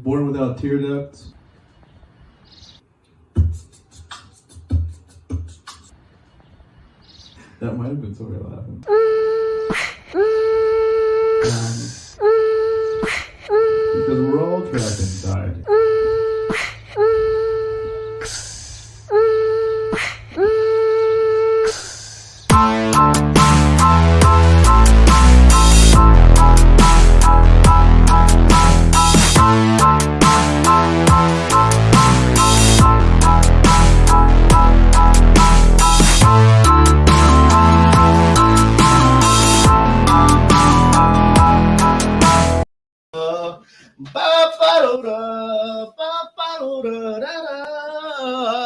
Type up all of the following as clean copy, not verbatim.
Born Without Tear Ducts. That might have been Tori laughing. Because we're all trapped inside.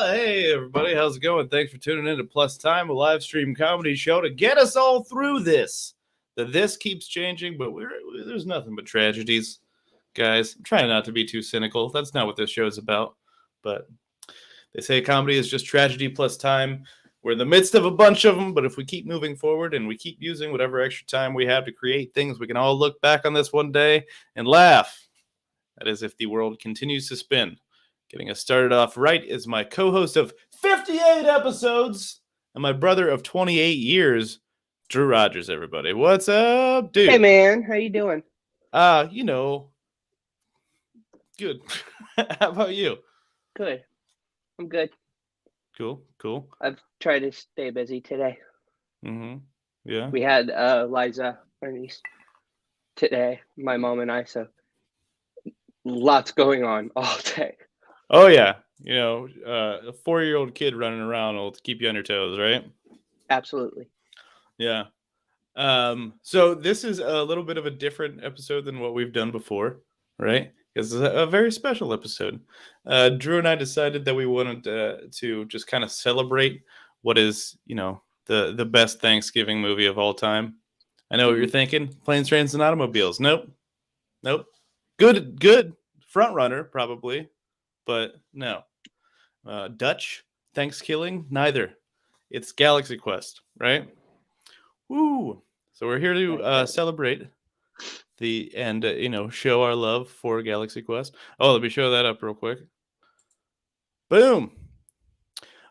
Hey everybody, how's it going? Thanks for tuning in to Plus Time, a live stream comedy show to get us all through this. This keeps changing, but there's nothing but tragedies, guys. I'm trying not to be too cynical. That's not what this show is about. But they say comedy is just tragedy plus time. We're in the midst of a bunch of them, but if we keep moving forward and we keep using whatever extra time we have to create things, we can all look back on this one day and laugh. That is, if the world continues to spin. Getting us started off right is my co-host of 58 episodes and my brother of 28 years, Drew Rogers, everybody. What's up, dude? Hey, man. How you doing? Good. How about you? Good. I'm good. Cool. I've tried to stay busy today. Mm-hmm. Yeah. We had Liza, our niece, today, my mom and I, so lots going on all day. Oh, yeah. You know, a 4-year-old kid running around will keep you on your toes, right? Absolutely. Yeah. So this is a little bit of a different episode than what we've done before, right? It's a very special episode. Drew and I decided that we wanted to just kind of celebrate what is, the best Thanksgiving movie of all time. I know what you're thinking. Planes, Trains, and Automobiles. Nope. Good. Front runner, probably. But no. Dutch Thanksgiving? Neither. It's Galaxy Quest, right? Woo! So we're here to celebrate show our love for Galaxy Quest. Oh, let me show that up real quick. Boom!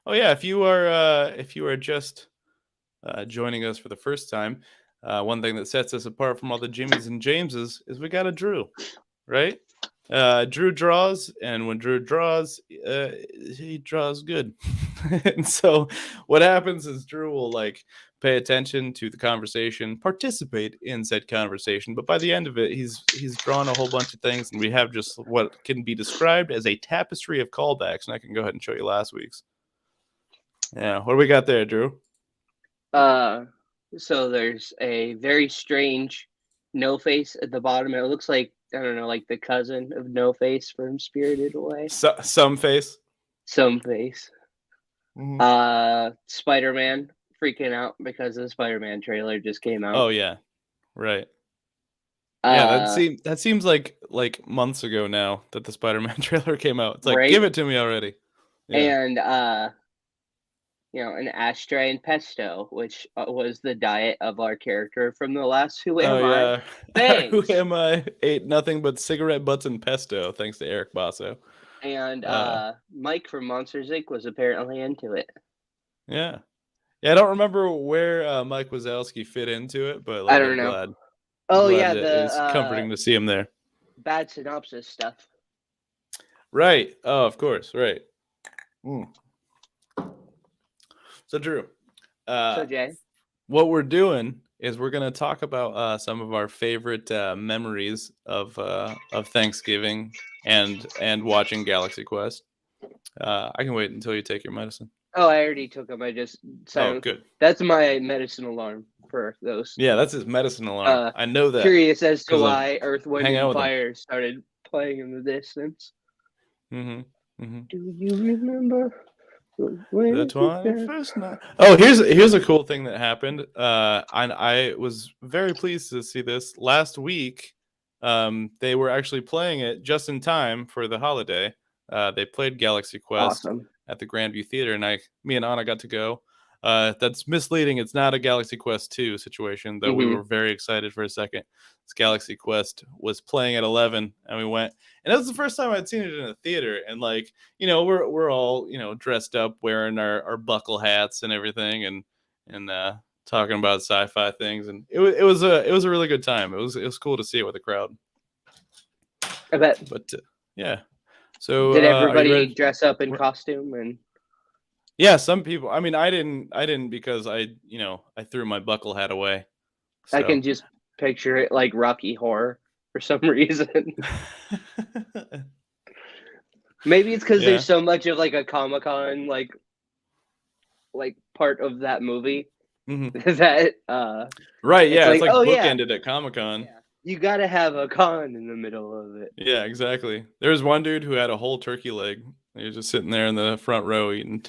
Oh yeah, if you are just joining us for the first time, one thing that sets us apart from all the Jimmys and Jameses is we got a Drew, right? Drew draws, and when Drew draws, he draws good. And so what happens is Drew will pay attention to the conversation, participate in said conversation, but by the end of it, he's drawn a whole bunch of things, and we have just what can be described as a tapestry of callbacks, and I can go ahead and show you last week's. Yeah, what do we got there, Drew? So there's a very strange No Face at the bottom. It looks like, I don't know, like the cousin of No Face from Spirited Away. Some face. Some Face. Mm-hmm. Spider-Man freaking out because the Spider-Man trailer just came out. Oh yeah, right. Yeah, that seems like months ago now that the Spider-Man trailer came out. It's like, right? Give it to me already. Yeah. And an ashtray and pesto, which was the diet of our character from the last Who Am I? Thanks. Who Am I? Ate nothing but cigarette butts and pesto, thanks to Eric Basso. And Mike from Monsters Inc. was apparently into it. Yeah. I don't remember where Mike Wazowski fit into it, but I don't know. Glad it's comforting to see him there. Bad synopsis stuff. Right. Oh, of course. Right. So Drew, Jay, what we're doing is we're going to talk about some of our favorite memories of Thanksgiving and watching Galaxy Quest. I can wait until you take your medicine. Oh, I already took them. I just Oh, good. That's my medicine alarm for those. Yeah, that's his medicine alarm. I know that. Curious as to why Earth, Wind, and Fire started playing in the distance. Mm-hmm. Do you remember? The 21st night. Oh, here's a cool thing that happened. I was very pleased to see this last week. They were actually playing it just in time for the holiday. They played Galaxy Quest at the Grandview Theater, and me and Anna got to go. That's misleading. It's not a Galaxy Quest 2 situation, though we were very excited for a second. This Galaxy Quest was playing at 11, and we went, and that was the first time I'd seen it in a theater. And like, we're all dressed up, wearing our buckle hats and everything, and talking about sci-fi things, and it was a really good time. It was cool to see it with a crowd. I bet. But yeah. So did are you everybody ready? dress up in costume? And Yeah, some people. I mean, I didn't because I threw my buckle hat away. So. I can just picture it like Rocky Horror for some reason. Maybe it's because there's so much of like a Comic-Con like part of that movie. That right, yeah, it's like bookended at Comic-Con. Yeah. You gotta have a con in the middle of it. Yeah, exactly. There was one dude who had a whole turkey leg. He was just sitting there in the front row eating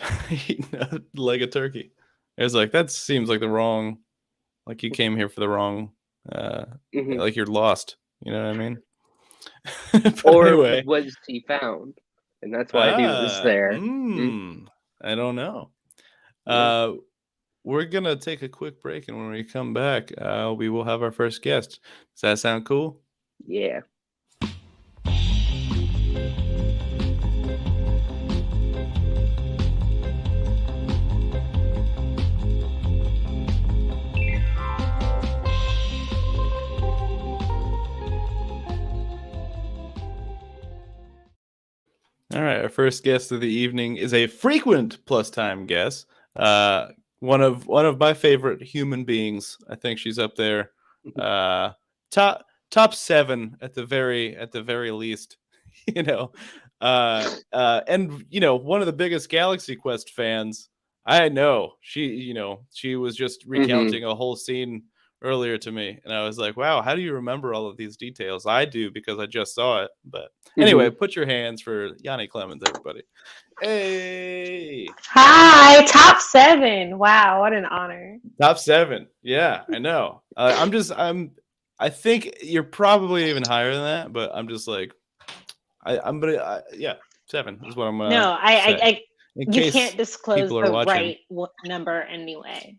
a leg of turkey. It was like, that seems like the wrong, like you came here for the wrong, like you're lost. You know what I mean? Or anyway. was he found? And that's why he was there. I don't know. We're going to take a quick break, and when we come back, we will have our first guest. Does that sound cool? Yeah. All right, our first guest of the evening is a frequent Plus Time guest. One of my favorite human beings. I think she's up there, top 7 at the very least. And one of the biggest Galaxy Quest fans. I know she was just recounting a whole scene earlier to me, and I was like, wow, how do you remember all of these details? I do, because I just saw it. But anyway, put your hands for Yanni Clemens, everybody. Hey. Hi, top 7. Wow, what an honor. Top 7. Yeah, I know. I think you're probably even higher than that, but I'm just like, I'm gonna, 7 is what I'm gonna. No, you can't disclose the watching. right number anyway.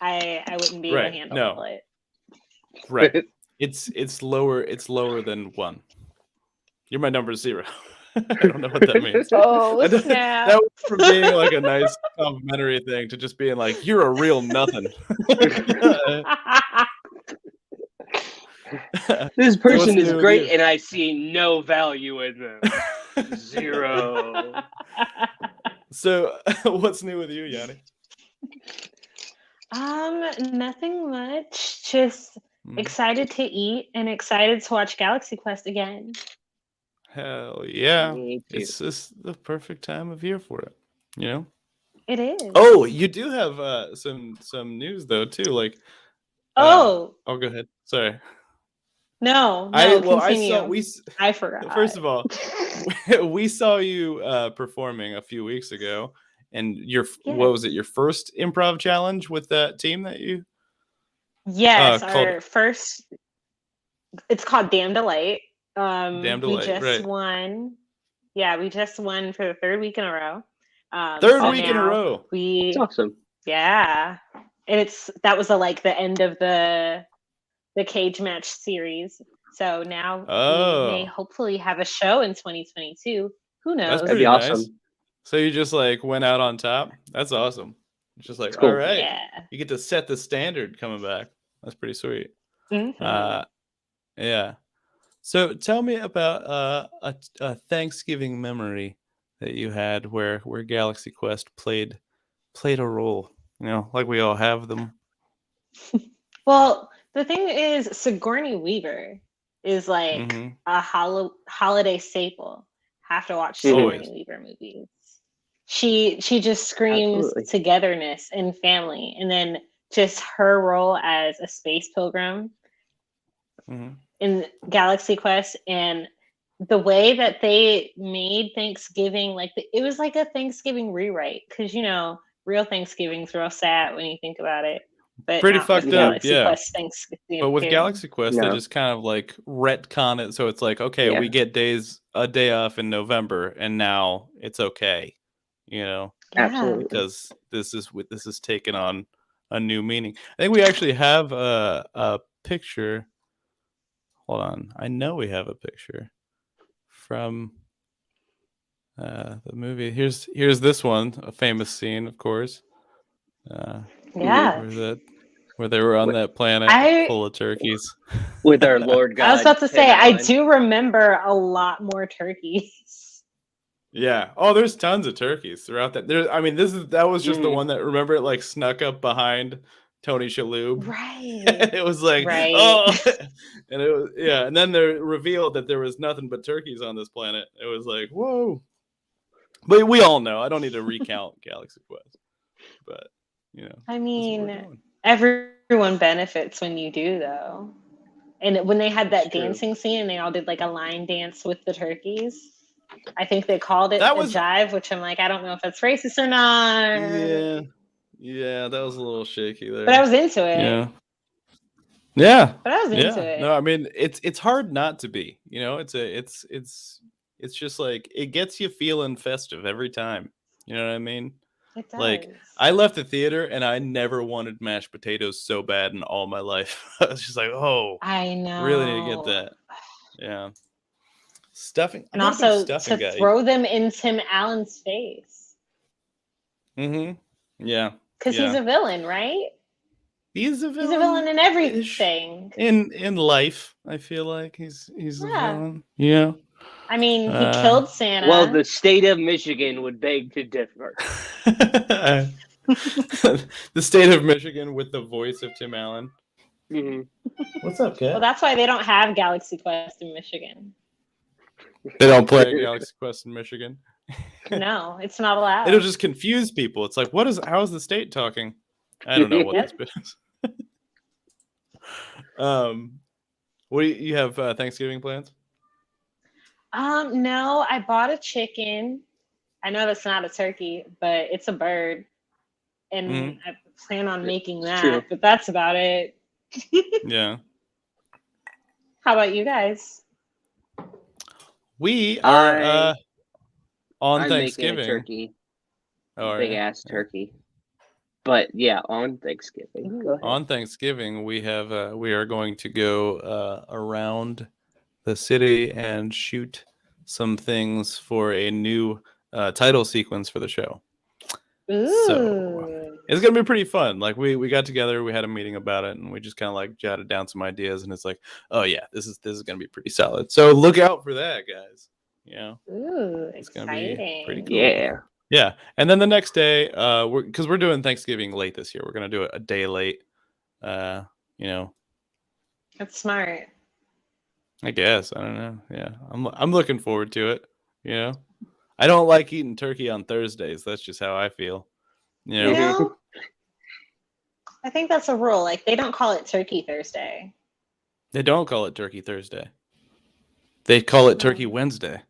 I wouldn't be able to handle it. Right. It's lower. It's lower than 1. You're my number 0. I don't know what that means. Oh, snap. That was from being like a nice complimentary thing to just being like, you're a real nothing. This person is great, and I see no value in them. 0. So, what's new with you, Yanni? Nothing much. Just excited to eat and excited to watch Galaxy Quest again. Hell yeah. It's just the perfect time of year for it, It is. Oh, you do have some news though too, like go ahead. Sorry. No, continue. I forgot. First of all, we saw you performing a few weeks ago, and what was it, your first improv challenge with that team that you? Yes, our first. It's called Damn Delight. Damn Delight, we just won. Yeah, we just won for the 3rd week in a row. Third week in a row. That's awesome. Yeah, and that was the end of the cage match series. So now we may hopefully have a show in 2022. Who knows? That'd be awesome. Nice. So you just went out on top. That's awesome. It's just cool. All right, yeah. You get to set the standard coming back. That's pretty sweet. Yeah. So tell me about a Thanksgiving memory that you had where Galaxy Quest played a role. Like we all have them. Well, the thing is, Sigourney Weaver is a holiday staple. Have to watch Sigourney Weaver movies. She just screams togetherness and family, and then just her role as a space pilgrim in Galaxy Quest, and the way that they made Thanksgiving it was like a Thanksgiving rewrite, because real Thanksgiving's real sad when you think about it. But pretty fucked up, yeah. Quest Thanksgiving but with Galaxy Quest, they just kind of retcon it, so it's we get a day off in November, and now it's okay, Absolutely. because this is taking on a new meaning. I think we actually have a picture. Hold on, I know we have a picture from the movie. Here's this one, a famous scene, of course. Yeah. Where they were on that planet full of turkeys. With our Lord God. I was about to say, Tim I Allen. do remember a lot more turkeys. Yeah. Oh, there's tons of turkeys throughout that. That was just the one that, remember, it like snuck up behind Tony Shalhoub. Right. It was like, Right. oh, and it was, yeah. And then they revealed that there was nothing but turkeys on this planet. It was like, whoa. But we all know. I don't need to recount Galaxy Quest. But, you know. I mean, everyone benefits when you do, though. And when they had that dancing scene and they all did like a line dance with the turkeys, I think they called it a jive, which I'm like, I don't know if that's racist or not. Yeah, that was a little shaky there. But I was into it. Yeah. But I was into it. No, I mean, it's hard not to be. You know, it's just like, it gets you feeling festive every time. You know what I mean? It does. Like, I left the theater and I never wanted mashed potatoes so bad in all my life. I was just like, oh, I know. Really need to get that. Yeah. Stuffing. And also to throw them in Tim Allen's face. Mm-hmm. Yeah. Because he's a villain, right? He's a villain. He's a villain in everything. In life, I feel like he's a villain. Yeah. I mean, he killed Santa. Well, the state of Michigan would beg to differ. The state of Michigan with the voice of Tim Allen. Mm-hmm. What's up, Kat? Well, that's why they don't have Galaxy Quest in Michigan. They don't play Galaxy Quest in Michigan. No, it's not allowed. It'll just confuse people. It's like, how is the state talking? I don't know what this bit is. What do you have Thanksgiving plans? No, I bought a chicken. I know that's not a turkey, but it's a bird. And I plan on making that, but that's about it. Yeah. How about you guys? We are on I'm Thanksgiving. Making a turkey. Oh, big ass turkey. But yeah, on Thanksgiving. Go ahead. On Thanksgiving, we are going to go around the city and shoot some things for a new title sequence for the show. Ooh. So it's gonna be pretty fun. Like we got together, we had a meeting about it, and we just kind of like jotted down some ideas. And it's like, oh yeah, this is gonna be pretty solid. So look out for that, guys. Ooh, it's exciting. gonna be pretty cool. Yeah. And then the next day, because we're doing Thanksgiving late this year, we're gonna do it a day late. That's smart. I guess. I don't know. Yeah, I'm looking forward to it. I don't like eating turkey on Thursdays. That's just how I feel. I think that's a rule. Like, they don't call it Turkey Thursday. They don't call it Turkey Thursday. They call it Turkey Wednesday.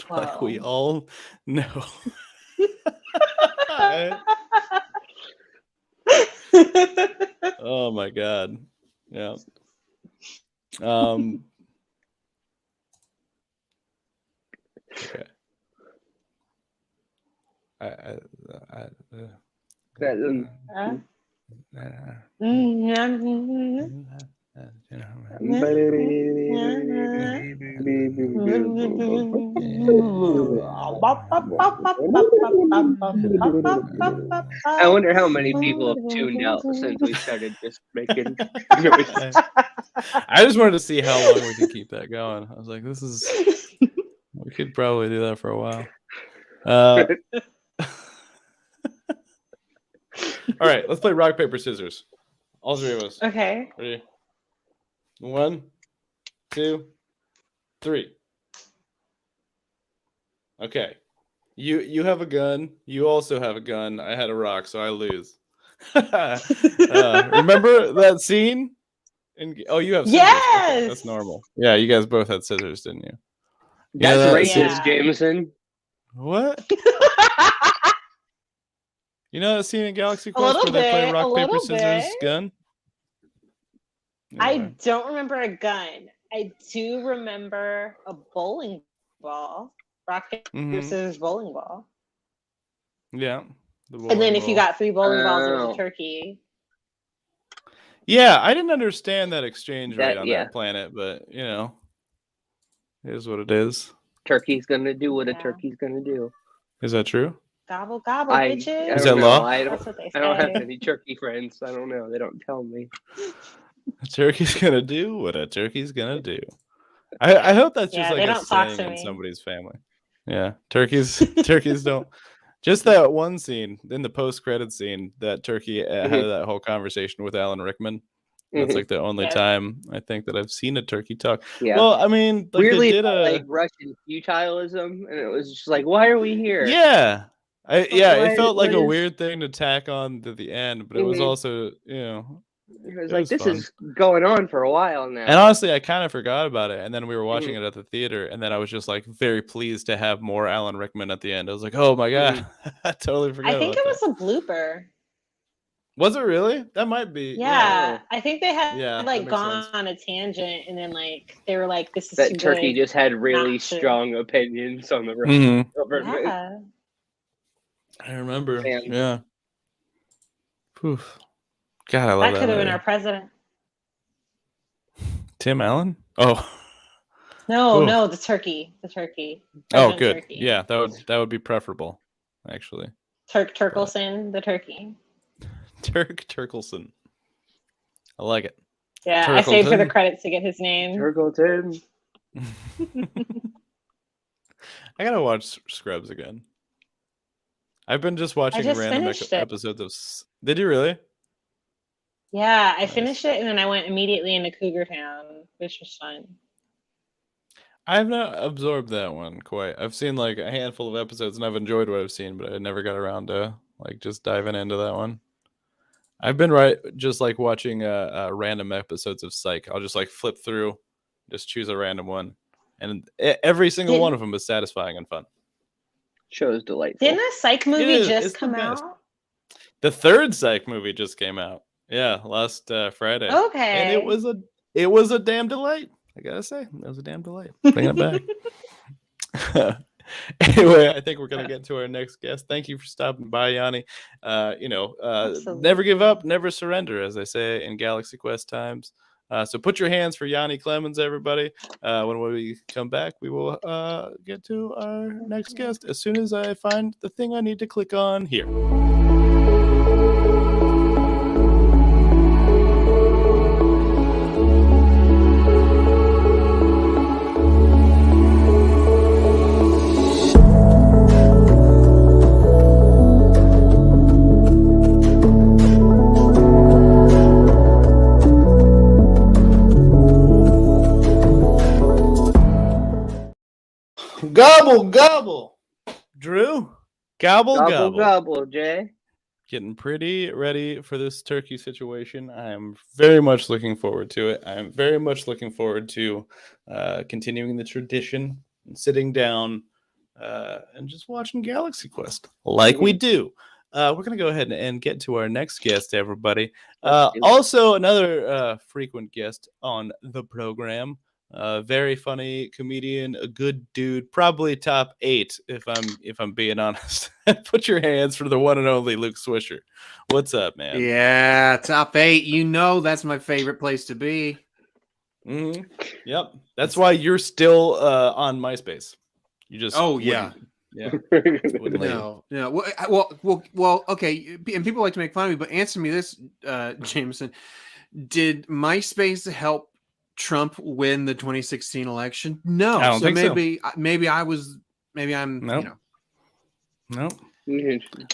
Whoa. Like we all know. Oh my God. Yeah. Okay. I wonder how many people have tuned out since we started just making noises. I just wanted to see how long we could keep that going. I was like, we could probably do that for a while. All right, let's play rock, paper, scissors. All three of us. Okay. Ready? 1, 2, 3. Okay. You have a gun. You also have a gun. I had a rock, so I lose. Remember that scene? You have scissors. Yes. Okay, that's normal. Yeah, you guys both had scissors, didn't you? That's racist, Jameson. What? You know that scene in Galaxy Quest where they play rock, paper, scissors, gun? I don't remember a gun. I do remember a bowling ball. rock paper scissors bowling ball. Yeah. And then if you got 3 bowling balls, it was Oh. a turkey. Yeah, I didn't understand that exchange rate on yeah. that planet, but you know, it is what it is. Turkey's gonna do what a Yeah. turkey's gonna do. Is that true? Gobble gobble, I bitches. Is don't that know. law? That's what they I don't have say. any turkey friends. I don't know. They don't tell me. A turkey's gonna do what a turkey's gonna do. I hope that's just Yeah, like they a don't talk saying to in me. somebody's family. Yeah, turkeys don't. Just that one scene in the post-credit scene that turkey had that whole conversation with Alan Rickman. That's like the only Yes. time I think that I've seen a turkey talk. Yeah. Well, I mean, like Weirdly, they did like Russian futilism, and it was just like, why are we here? yeah, Why- it felt like what a is- weird thing to tack on to the end, but it was also, you know, It was it like, was this fun. is going on for a while now. And honestly, I kind of forgot about it. And then we were watching it at the theater, and then I was just like very pleased to have more Alan Rickman at the end. I was like, oh my god, I totally forgot. I think about it that. was a blooper. Was it really? That might be. Yeah, I think they had Yeah, that like makes gone sense. on a tangent, and then like they were like, "This is that too turkey good." just had really not to- strong opinions on the Russian government. Yeah, I remember. Man. Yeah. Poof. God, I love that that could have been movie. our president. Tim Allen? Oh. No, Ooh. no, the turkey. President Good. Turkey. Yeah, that would be preferable, actually. Turkelson, the turkey. Turkelson. I like it. Yeah, I saved for the Turkelton. credits to get his name. Turkleton. I gotta watch Scrubs again. I've been just watching just random finished it. episodes of. Did you really? Yeah, I Nice. finished it, and then I went immediately into Cougar Town, which was fun. I have not absorbed that one quite. I've seen like a handful of episodes, and I've enjoyed what I've seen, but I never got around to like just diving into that one. I've been just like watching random episodes of Psych. I'll just like flip through, just choose a random one, and every single one of them is satisfying and fun. Show's delightful. Didn't a Psych movie It's just the come best. out? The third Psych movie just came out. Yeah, last Friday. Okay. And it was a damn delight. I gotta say, it was a damn delight. Bring it back. Anyway, I think we're gonna get to our next guest. Thank you for stopping by, Yanni. Never give up, never surrender, as they say in Galaxy Quest times. So put your hands for Yanni Clemens, everybody. When we come back, we will get to our next guest as soon as I find the thing I need to click on here. Gobble, gobble. Drew, gobble, Gobble, gobble. gobble, Jay. Getting pretty ready for this turkey situation. I am very much looking forward to it. I am very much looking forward to continuing the tradition and sitting down and just watching Galaxy Quest like we do. We're going to go ahead and get to our next guest, everybody. Also, another frequent guest on the program. Very funny comedian, a good dude, probably top 8 if I'm being honest. Put your hands for the one and only Luke Swisher. What's up, man? Yeah, top 8. You know that's my favorite place to be. Mm-hmm. Yep, that's why you're still on MySpace. You just yeah. wouldn't leave. No. Well. Okay, and people like to make fun of me, but answer me this, Jameson. Did MySpace help Trump win the 2016 election? No. I don't think so. Maybe I'm. Nope. You know. No.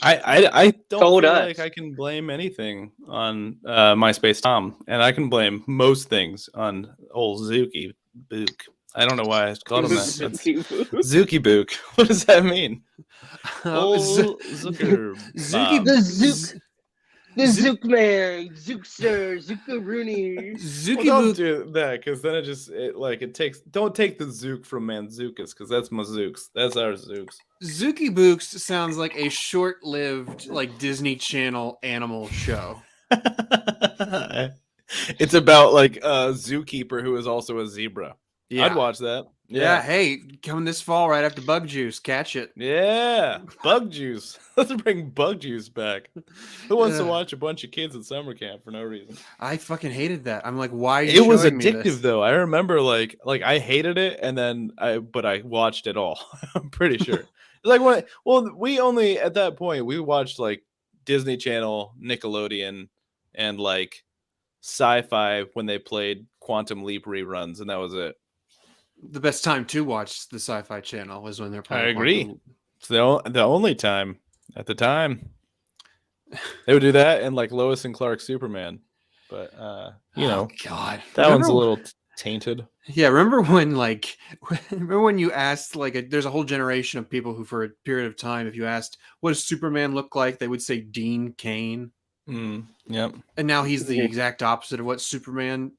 I don't feel like I can blame anything on MySpace Tom, and I can blame most things on old Zuki Book. I don't know why I called him that. Zuki Book. What does that mean? The Zook man, Zookster, Zookaroonies. Zuki don't do that, because then it takes. Don't take the Zook from Manzookas, because that's my Zooks. That's our Zooks. Zuki Books sounds like a short-lived like Disney Channel animal show. It's about like a zookeeper who is also a zebra. Yeah. I'd watch that. Yeah. Hey, coming this fall right after Bug Juice. Catch it. Yeah. Bug juice. Let's bring bug juice back. Who wants to watch a bunch of kids at summer camp for no reason? I fucking hated that. I'm like, why are you It was showing me this? addictive though. I remember like I hated it, and then I watched it all. I'm pretty sure. Like what? Well, we only at that point we watched like Disney Channel, Nickelodeon, and like Sci-Fi when they played Quantum Leap reruns, and that was it. The best time to watch the Sci-Fi Channel was when they're playing. I agree. It's the only time at the time they would do that, and like Lois and Clark Superman. But you know, God, that one's a little tainted. Yeah, remember when you asked there's a whole generation of people who, for a period of time, if you asked what does Superman look like, they would say Dean Cain. Yep. And now he's the exact opposite of what Superman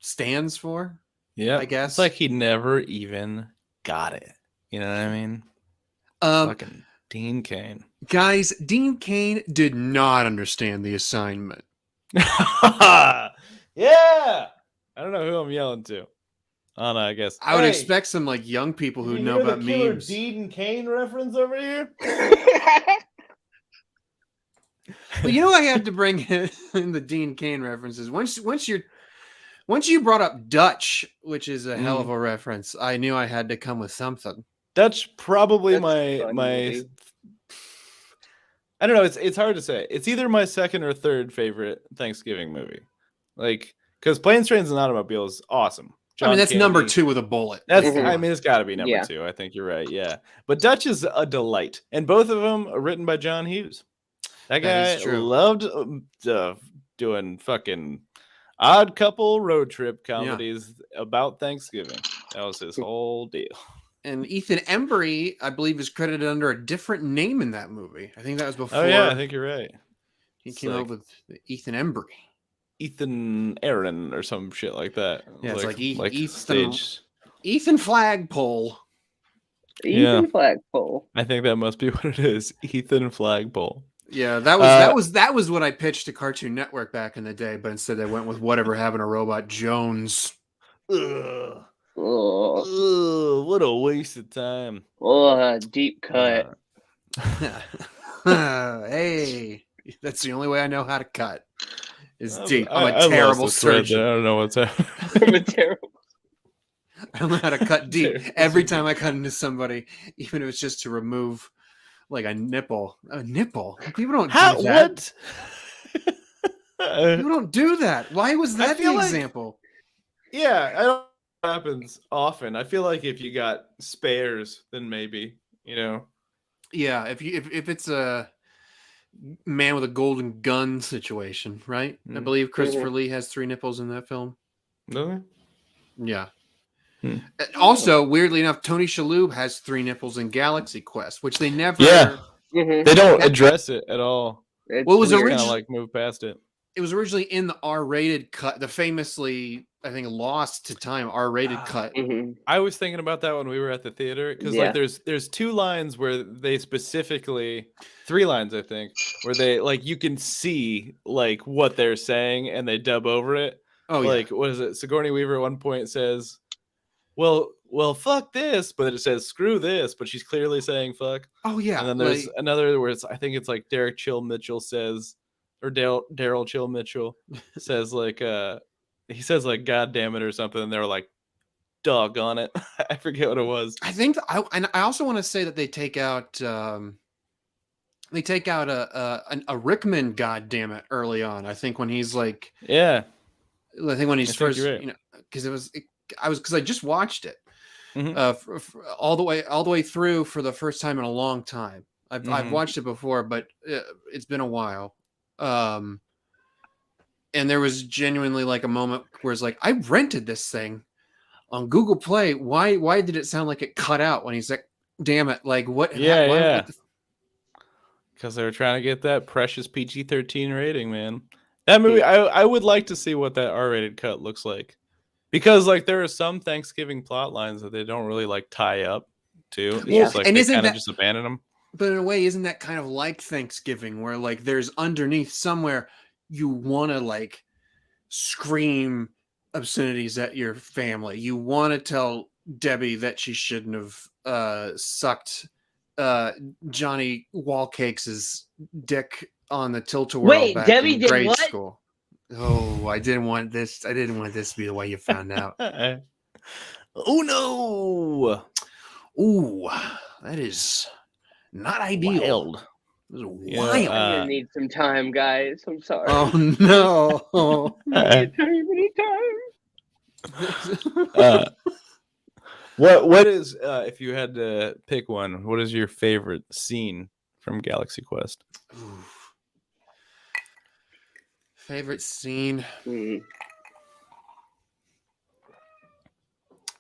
stands for. Yeah, I guess it's like he never even got it. You know what I mean? Fucking Dean Cain. Guys, Dean Cain did not understand the assignment. Yeah. I don't know who I'm yelling to. Oh no, I guess I would expect some like young people who know about memes. Dean Cain reference over here. Well, you know, I have to bring in the Dean Cain references. Once you brought up Dutch, which is a hell of a reference, I knew I had to come with something. Dutch probably That's my movie. I don't know. It's hard to say. It's either my second or third favorite Thanksgiving movie. Like, because Planes, Trains, and Automobiles is awesome. I mean, that's number 2 with a bullet. That's I mean, it's got to be number 2. I think you're right. Yeah, but Dutch is a delight, and both of them are written by John Hughes. That guy loved doing fucking odd couple road trip comedies about Thanksgiving. That was his whole deal. And Ethan Embry, I believe, is credited under a different name in that movie. I think that was before. Oh yeah, I think you're right. He came up with Ethan Embry. Ethan Aaron or some shit like that. Yeah, it's like Ethan stage. Ethan Flagpole. Ethan Flagpole. I think that must be what it is. Ethan Flagpole. Yeah, that was what I pitched to Cartoon Network back in the day, but instead they went with Whatever Happened to Robot Jones. Ugh. Ugh, what a waste of time. Oh, deep cut. Hey, that's the only way I know how to cut. Is deep. I'm a I terrible lost the thread surgeon. there. I don't know what's happening. I'm a terrible. I don't know how to cut deep. Every time I cut into somebody, even if it's just to remove like a nipple. A nipple? People don't do that. What? People don't do that. Why was that the example? Yeah, I don't know what happens often. I feel like if you got spares, then maybe, you know. Yeah, if it's a man with a golden gun situation, right? I believe Christopher Lee has 3 nipples in that film. Really? Yeah. Also, weirdly enough, Tony Shalhoub has 3 nipples in Galaxy Quest, which they never. Yeah. They don't address it at all. It's Well, it was weird. Kind originally of like move past it. It was originally in the R-rated cut, the famously, I think, lost to time R-rated cut. I was thinking about that when we were at the theater because like there's 2 lines where they specifically 3 lines I think where they like you can see like what they're saying and they dub over it. Oh yeah. Like what is it? Sigourney Weaver at one point says, "Well, fuck this," but it says "screw this," but she's clearly saying "fuck." Oh yeah. And then there's another where I think it's like Derek Chill Mitchell says, or Daryl Chill Mitchell says like he says like "God damn it" or something, and they were like, "Doggone it," I forget what it was. I think and I also want to say that they take out a Rickman "God damn it" early on. I think when he's like, yeah, I think when he's first, right. you know, because I just watched it all the way through for the first time in a long time. I've watched it before, but it's been a while. And there was genuinely like a moment where it's like, I rented this thing on Google Play. Why did it sound like it cut out when he's like, damn it, like what? Yeah. Because they were trying to get that precious PG-13 rating, man. That movie, I would like to see what that R-rated cut looks like. Because like there are some Thanksgiving plot lines that they don't really like tie up to. It's just like they kind of just abandon them. But in a way, isn't that kind of like Thanksgiving, where like there's underneath somewhere you want to like scream obscenities at your family. You want to tell Debbie that she shouldn't have sucked Johnny Wallcakes' dick on the tilt-a-whirl Wait, back Debbie in did grade what? school. Oh, I didn't want this. I didn't want this to be the way you found out. Oh no! Ooh, that is not ideal. Wild. This is Yeah, wild. I'm gonna need some time, guys. I'm sorry. Oh no. Need tiny time. What is if you had to pick one? What is your favorite scene from Galaxy Quest? Ooh. Favorite scene?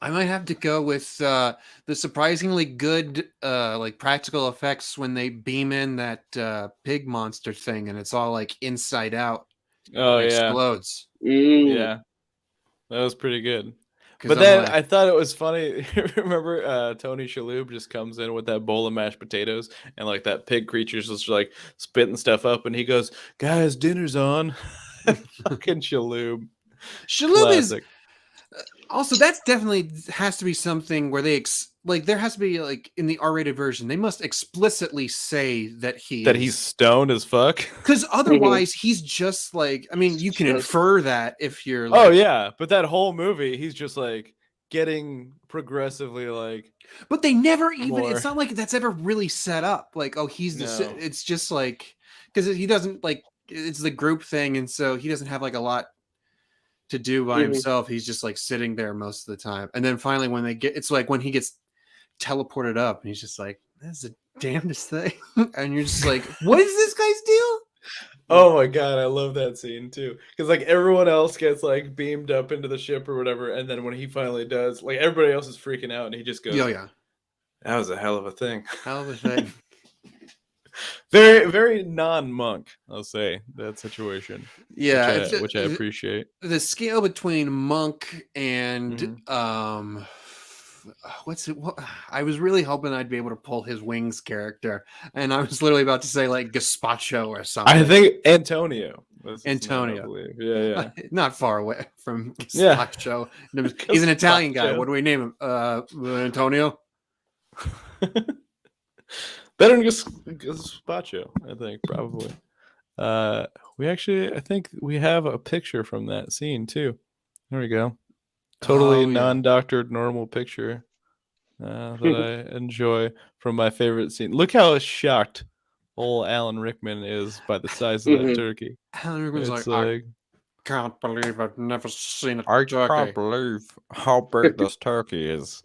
I might have to go with the surprisingly good like practical effects when they beam in that pig monster thing and it's all like inside out. Oh and yeah, explodes. Yeah, that was pretty good. But I'm then like, I thought it was funny. Remember, Tony Shalhoub just comes in with that bowl of mashed potatoes, and like that pig creature's just like spitting stuff up, and he goes, "Guys, dinner's on." Fucking Shalhoub. Shalhoub is Classic. also that's definitely has to be something where they like there has to be like in the R-rated version they must explicitly say that he's stoned as fuck. because otherwise he's just like I mean you can infer that if you're like, oh yeah, but that whole movie he's just like getting progressively like. But they never even more. It's not like that's ever really set up like oh he's the it's just like because he doesn't like it's the group thing and so he doesn't have like a lot to do by himself. He's just like sitting there most of the time. And then finally when they get it's like when he gets teleported up and he's just like, that's the damnedest thing. And you're just like, what is this guy's deal? Oh my god, I love that scene too. Because like everyone else gets like beamed up into the ship or whatever, and then when he finally does, like everybody else is freaking out and he just goes, Oh yeah. That was a hell of a thing. Hell of a thing. Very, very non-monk, I'll say, that situation. Yeah, which I appreciate. The scale between monk and what's it? I was really hoping I'd be able to pull his Wings character, and I was literally about to say like Gazpacho or something. I think Antonio. Antonio. Yeah. Not far away from Gazpacho. Yeah. He's an Italian guy. What do we name him? Antonio. Better than Gazpacho, I think, probably. I think we have a picture from that scene too. There we go. Totally non-doctored normal picture that I enjoy from my favorite scene. Look how shocked old Alan Rickman is by the size of that turkey. Alan Rickman's like, I can't believe I've never seen a turkey. I can't believe how big this turkey is.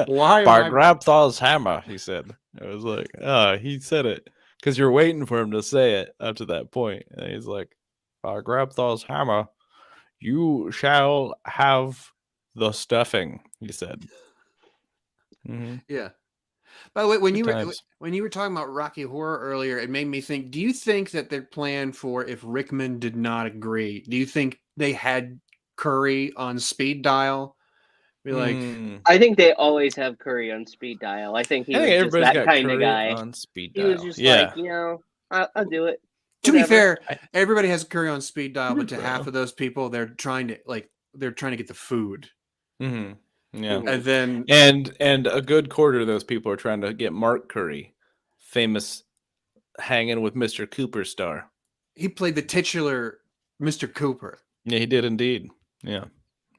Why? By Grabthaw's hammer, he said. I was like, he said it because you're waiting for him to say it up to that point, and he's like, by Grabthaw's hammer, you shall have the stuffing. He said. Yeah. By the way, when you were talking about Rocky Horror earlier, it made me think. Do you think that their plan for if Rickman did not agree? Do you think they had Curry on speed dial? Be like, I think they always have Curry on speed dial. I think he was just that kind of guy. On speed dial. He was just like, I'll do it. To be fair, everybody has Curry on speed dial, but to half of those people, they're trying to get the food. Yeah, and then and a good quarter of those people are trying to get Mark Curry, famous hanging with Mr. Cooper star. He played the titular Mr. Cooper. Yeah, he did indeed. Yeah,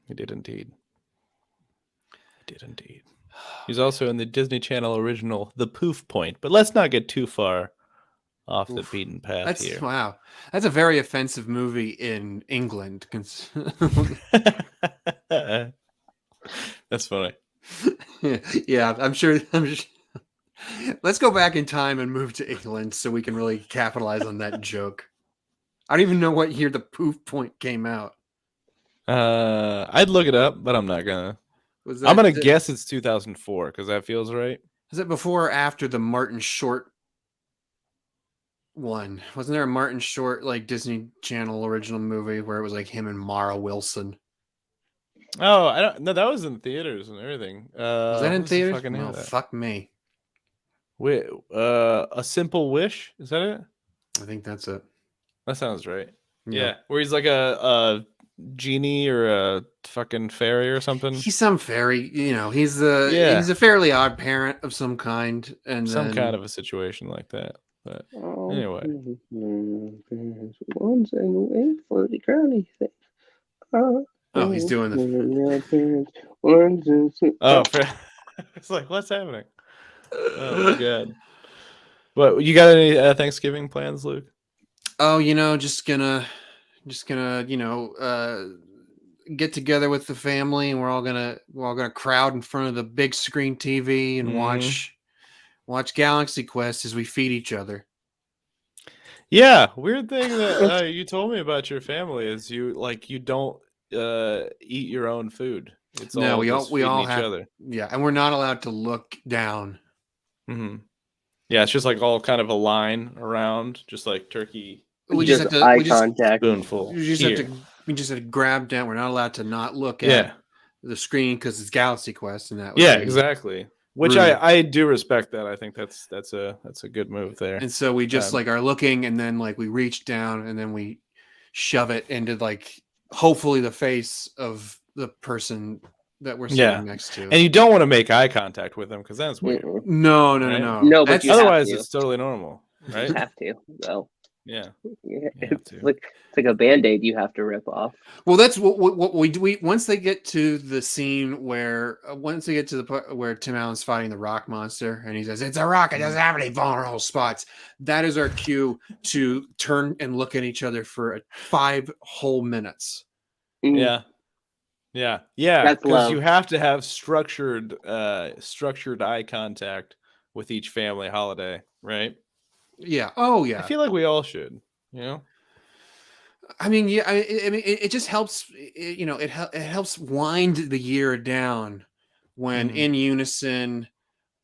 he did indeed. He's also in the Disney Channel original The Poof Point, but let's not get too far off the beaten path here. Wow. That's a very offensive movie in England. That's funny. Yeah, I'm sure. Let's go back in time and move to England so we can really capitalize on that joke. I don't even know what year The Poof Point came out. I'd look it up, but I'm not gonna. I'm gonna guess it's 2004 because that feels right. Is it before or after the Martin Short one? Wasn't there a Martin Short like Disney Channel original movie where it was like him and Mara Wilson? Oh, I don't. No, that was in theaters and everything. Was that in theaters? Oh, fuck me. Wait, A Simple Wish, is that it? I think that's it. That sounds right. Yeah, where he's like a genie or a fucking fairy or something. He's some fairy, he's a fairly odd parent of some kind, and some then kind of a situation like that. But anyway, once and wait for the crowny thing. oh, he's doing the. It's like, what's happening? Oh my god! But you got any Thanksgiving plans, Luke? Oh, just gonna get together with the family, and we're all gonna crowd in front of the big screen TV and watch Galaxy Quest as we feed each other. Yeah, weird thing that you told me about your family is you don't eat your own food. It's all we all each have other. Yeah, and we're not allowed to look down. Mm-hmm. Yeah, it's just like all kind of a line around, just like turkey. We just have to eye contact. Spoonful. We just have to grab down. We're not allowed to not look at the screen because it's Galaxy Quest, and that. Exactly. Which I do respect that. I think that's a good move there. And so we just are looking, and then we reach down, and then we shove it into hopefully the face of the person that we're sitting next to. And you don't want to make eye contact with them because that's weird. No. No, but otherwise it's totally normal, right? You have to, though. Yeah. It's like a Band-Aid you have to rip off. Well, that's what we do. Once they get to the scene where the part where Tim Allen's fighting the rock monster and he says, "It's a rock, it doesn't have any vulnerable spots." That is our cue to turn and look at each other for 5 whole minutes. Yeah. Because you have to have structured eye contact with each family holiday, right? Yeah. Oh, yeah. I feel like we all should. I mean, yeah. I mean, it just helps. It helps wind the year down when in unison,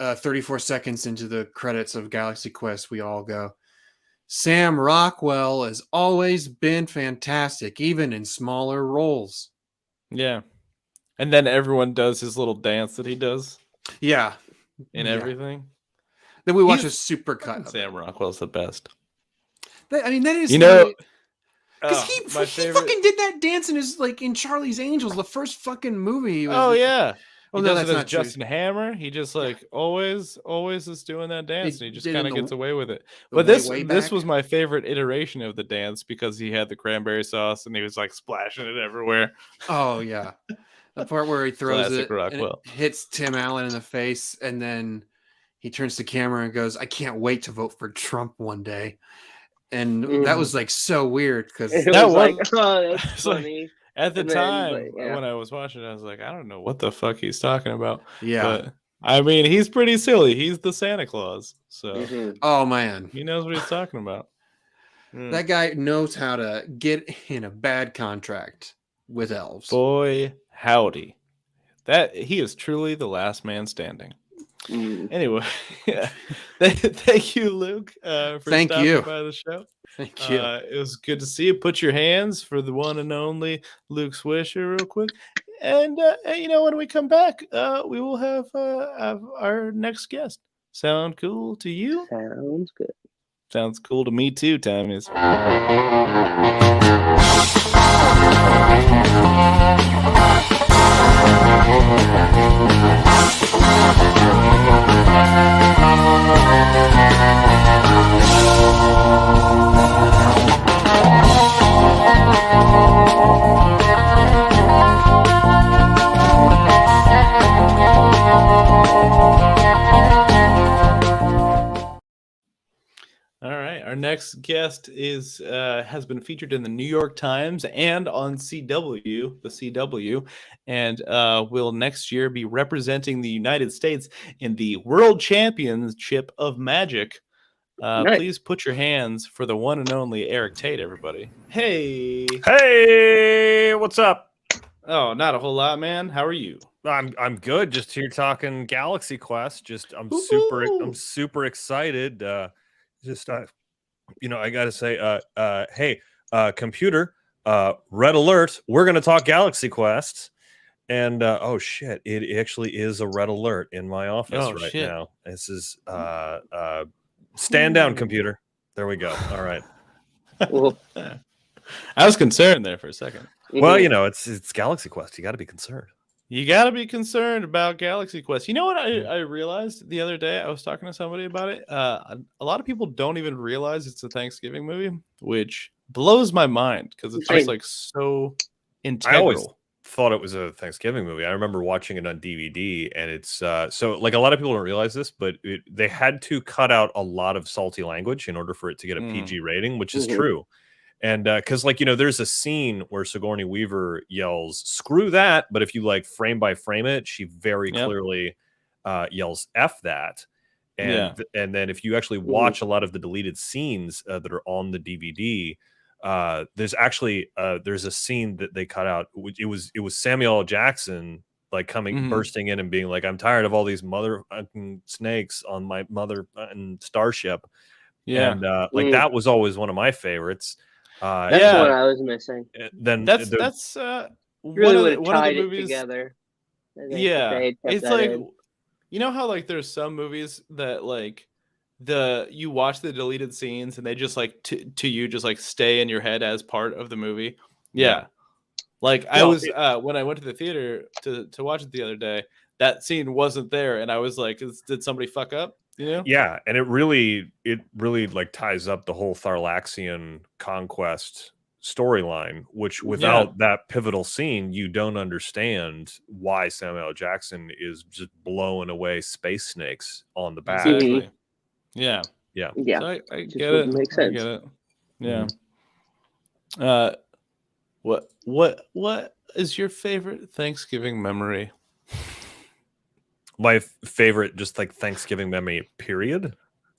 34 seconds into the credits of Galaxy Quest, we all go, "Sam Rockwell has always been fantastic, even in smaller roles." Yeah. And then everyone does his little dance that he does. Yeah. And everything. Then we watch a super cut. Sam Rockwell's the best. That is, because he fucking did that dance in Charlie's Angels, the first fucking movie. Oh yeah. Oh, no, that's not Justin Hammer. He just always is doing that dance, and he just kind of gets away with it. But this was my favorite iteration of the dance because he had the cranberry sauce and he was splashing it everywhere. Oh yeah, the part where he throws it and it hits Tim Allen in the face, and then he turns to camera and goes, "I can't wait to vote for Trump one day." And that was so weird because that was that's funny. At the time when I was watching it, I was like, I don't know what the fuck he's talking about. Yeah. But, I mean, he's pretty silly. He's the Santa Claus. So oh man, he knows what he's talking about. That guy knows how to get in a bad contract with elves. Boy, howdy. He is truly the last man standing. Anyway, thank you, Luke, for stopping by the show. Thank you. It was good to see you. Put your hands for the one and only Luke Swisher real quick. And, when we come back, we will have our next guest. Sound cool to you? Sounds good. Sounds cool to me too, Tommy's. All right, our next guest has been featured in the New York Times and on the CW, and will next year be representing the United States in the World Championship of Magic. Nice. Please put your hands for the one and only Eric Tate, everybody. Hey, what's up? Oh, not a whole lot, man. How are you? I'm good. Just here talking Galaxy Quest. I'm super excited. I gotta say, hey, computer, red alert. We're gonna talk Galaxy Quest, and oh shit, it actually is a red alert in my office now. This is stand down, computer. There we go. All right. Well, I was concerned there for a second. Well, you know, it's Galaxy Quest. You got to be concerned. You got to be concerned about Galaxy Quest. You know what I realized the other day? I was talking to somebody about it. A lot of people don't even realize it's a Thanksgiving movie, which blows my mind because it's just like so integral. I always thought it was a Thanksgiving movie. I remember watching it on DVD, and it's so like a lot of people don't realize this, but they had to cut out a lot of salty language in order for it to get a PG rating, which is true. And because, like, you know, there's a scene where Sigourney Weaver yells, "Screw that!" But if you like frame by frame it, she very clearly yells "F that." And then if you actually watch a lot of the deleted scenes that are on the DVD, there's actually there's a scene that they cut out. It was Samuel L. Jackson like bursting in and being like, "I'm tired of all these mother snakes on my mother starship." Yeah, and like that was always one of my favorites. That's what I was missing. Then that's really one of the movies together. It's like you know how like there's some movies that like you watch the deleted scenes and they just like to you just like stay in your head as part of the movie. Yeah. Like I was when I went to the theater to watch it the other day, that scene wasn't there, and I was like, did somebody fuck up? You know? Yeah, and it really like ties up the whole Tharlaxian conquest storyline, which without that pivotal scene, you don't understand why Samuel L. Jackson is just blowing away space snakes on the back. Exactly. Yeah. Yeah. So I get it. Makes sense. I get it. Yeah. What is your favorite Thanksgiving memory? My favorite, just like Thanksgiving memory, period.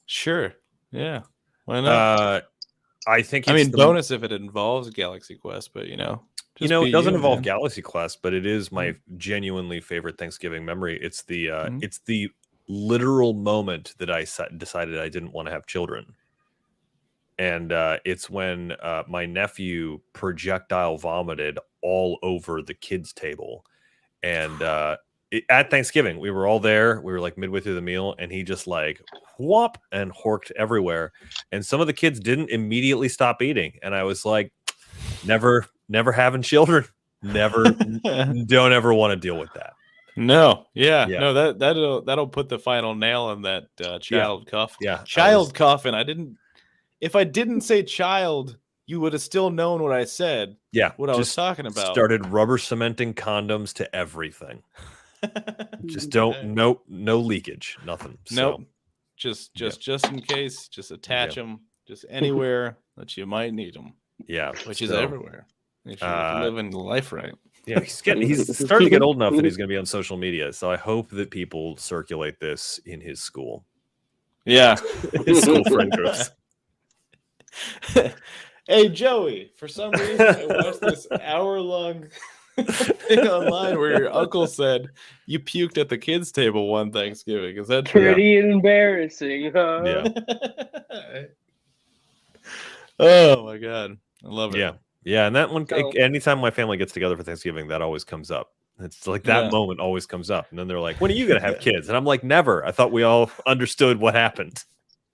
Sure. Yeah. Why not? I think. I mean, bonus if it involves Galaxy Quest, but you know, it doesn't involve Galaxy Quest, but it is my genuinely favorite Thanksgiving memory. It's the literal moment that I decided I didn't want to have children, and it's when my nephew projectile vomited all over the kids' table, and at Thanksgiving, we were all there. We were like midway through the meal, and he just like whoop and horked everywhere. And some of the kids didn't immediately stop eating, and I was like, never having children, don't ever want to deal with that. No, no, that'll put the final nail in that child coffin. Yeah, coffin. If I didn't say child, you would have still known what I said. Yeah, what I was talking about. Started rubber cementing condoms to everything. Just no leakage, nothing. Nope. Just in case, just attach them just anywhere that you might need them. Yeah, which is everywhere. Make sure you living life right. Yeah, he's starting to get old enough that he's going to be on social media. So I hope that people circulate this in his school. Yeah, his school friend groups. Hey Joey, for some reason I watched this hour-long thing online where your uncle said you puked at the kids' table one Thanksgiving. Is that true? Pretty embarrassing, huh? Yeah. Oh my god, I love it. Yeah, and that one. Anytime my family gets together for Thanksgiving, that always comes up. It's like that moment always comes up, and then they're like, "When are you gonna have kids?" And I'm like, "Never." I thought we all understood what happened.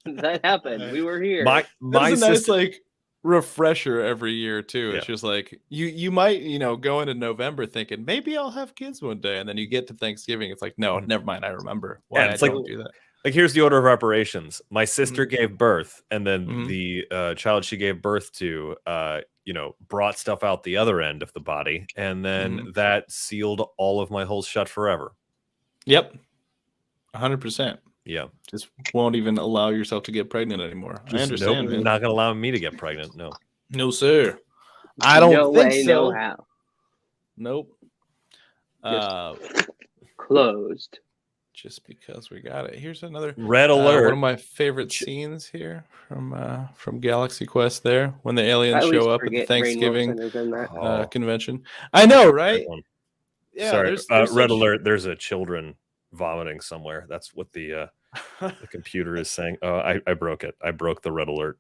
That happened. We were here. My That's a nice like refresher every year too. It's just like you might go into November thinking maybe I'll have kids one day, and then you get to Thanksgiving, it's like no, never mind. I remember why I don't do that. Like here's the order of operations. My sister gave birth, and then the child she gave birth to, brought stuff out the other end of the body, and then that sealed all of my holes shut forever. Yep, 100%. Yeah, just won't even allow yourself to get pregnant anymore. I understand. Nope, not gonna allow me to get pregnant. No, sir. I don't think so. No how. Nope. Closed. Just because we got it. Here's another red alert. One of my favorite scenes here from Galaxy Quest. There, when the aliens show up at the Thanksgiving convention. I know, right? Yeah. Sorry. There's red alert. There's a children vomiting somewhere. That's what the computer is saying. Oh, I broke it. I broke the red alert.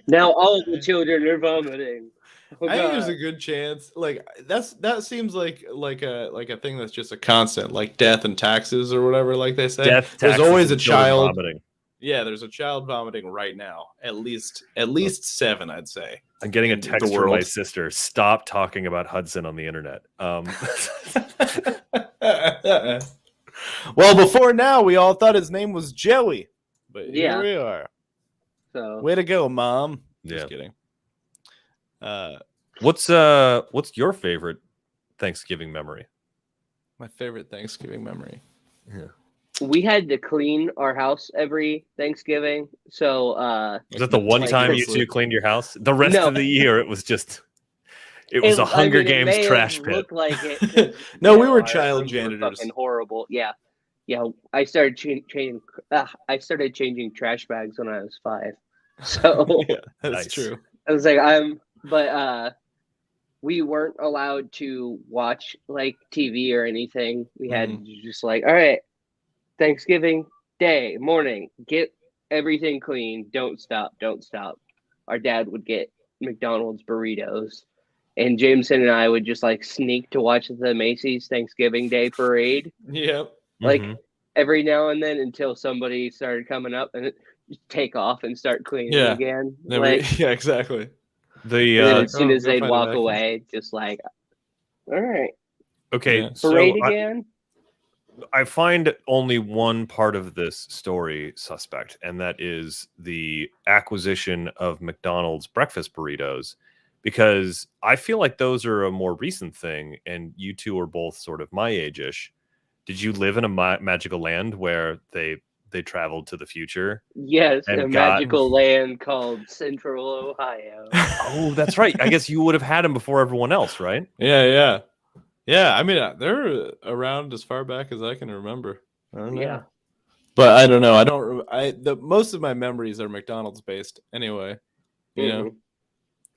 Now all the children are vomiting. I think there's a good chance. Like that seems like a thing that's just a constant, like death and taxes or whatever. Like they say, there's always a child vomiting. Yeah, there's a child vomiting right now. At least 7, I'd say. I'm getting a text from my sister. Stop talking about Hudson on the internet. Well, before now, we all thought his name was Joey, but here we are. So way to go, Mom. Just kidding. What's your favorite Thanksgiving memory? My favorite Thanksgiving memory. Yeah. We had to clean our house every Thanksgiving. So was that the one time you two cleaned your house? The rest of the year, it was a Hunger Games trash pit. Like it. No, we were child janitors. Fucking horrible. Yeah. I started changing. I started changing trash bags when I was 5. So yeah, that's true. I was like, but we weren't allowed to watch like TV or anything. We had to just like, all right, Thanksgiving Day morning, get everything clean. Don't stop. Our dad would get McDonald's burritos, and Jameson and I would just like sneak to watch the Macy's Thanksgiving Day parade. Yep. Like every now and then until somebody started coming up and take off and start cleaning again. Yeah, exactly. As soon as they'd walk away, just like, all right. Okay. Parade again. I find only one part of this story suspect, and that is the acquisition of McDonald's breakfast burritos, because I feel like those are a more recent thing, and you two are both sort of my age-ish. Did you live in a magical land where they traveled to the future? Yes, a magical land called Central Ohio. Oh, that's right. I guess you would have had them before everyone else, right? Yeah. I mean, they're around as far back as I can remember. I don't know. Yeah, but I don't know. Most of my memories are McDonald's based anyway. You know,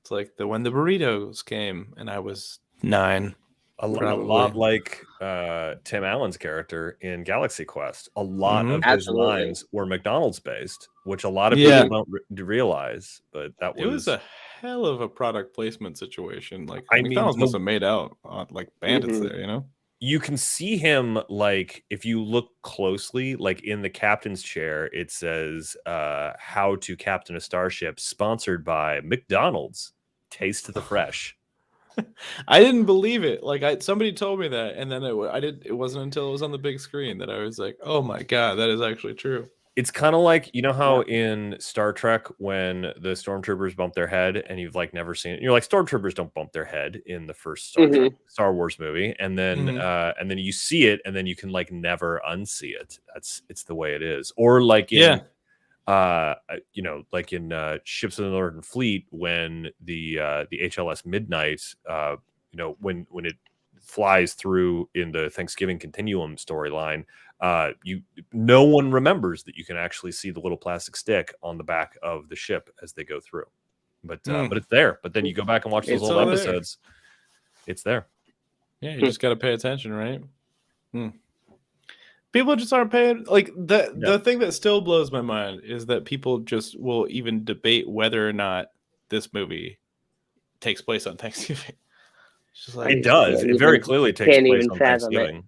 it's like when the burritos came and I was 9. A lot like Tim Allen's character in Galaxy Quest. A lot of his lines were McDonald's based, which a lot of people don't realize. But it was a hell of a product placement situation. Like McDonald's must have made out like bandits there, you know? You can see him, like, if you look closely, like in the captain's chair, it says how to captain a starship, sponsored by McDonald's. Taste the fresh. I didn't believe it. Like somebody told me that, and then it wasn't until it was on the big screen that I was like, "Oh my god, that is actually true." It's kind of like, you know how in Star Trek when the stormtroopers bump their head, and you've like never seen it. You're like, stormtroopers don't bump their head in the first Star Wars movie, and then you see it, and then you can like never unsee it. It's the way it is. Or like in like in Ships of the Northern Fleet, when the HLS Midnight, when it flies through in the Thanksgiving Continuum storyline, no one remembers that you can actually see the little plastic stick on the back of the ship as they go through, but it's there. But then you go back and watch those old episodes, it's there. Yeah, you just got to pay attention, right? People just aren't paying. Like the thing that still blows my mind is that people just will even debate whether or not this movie takes place on Thanksgiving. It's just like, it does. It very clearly takes place on Thanksgiving.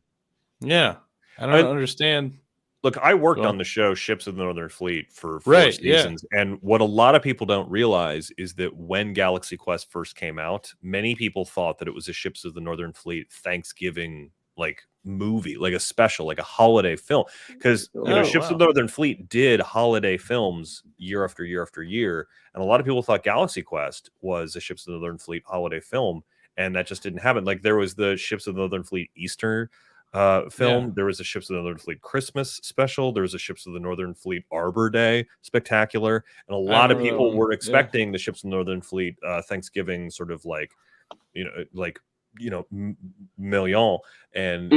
Yeah, I don't understand. Look, I worked on the show Ships of the Northern Fleet for 4 seasons, and what a lot of people don't realize is that when Galaxy Quest first came out, many people thought that it was a Ships of the Northern Fleet Thanksgiving like movie, like a special, like a holiday film, because Ships of the Northern Fleet did holiday films year after year after year, and a lot of people thought Galaxy Quest was a Ships of the Northern Fleet holiday film, and that just didn't happen. Like there was the Ships of the Northern Fleet Easter film, there was a Ships of the Northern Fleet Christmas special, there was a Ships of the Northern Fleet Arbor Day spectacular, and a lot of people were expecting the Ships of the Northern Fleet Thanksgiving sort of like million, and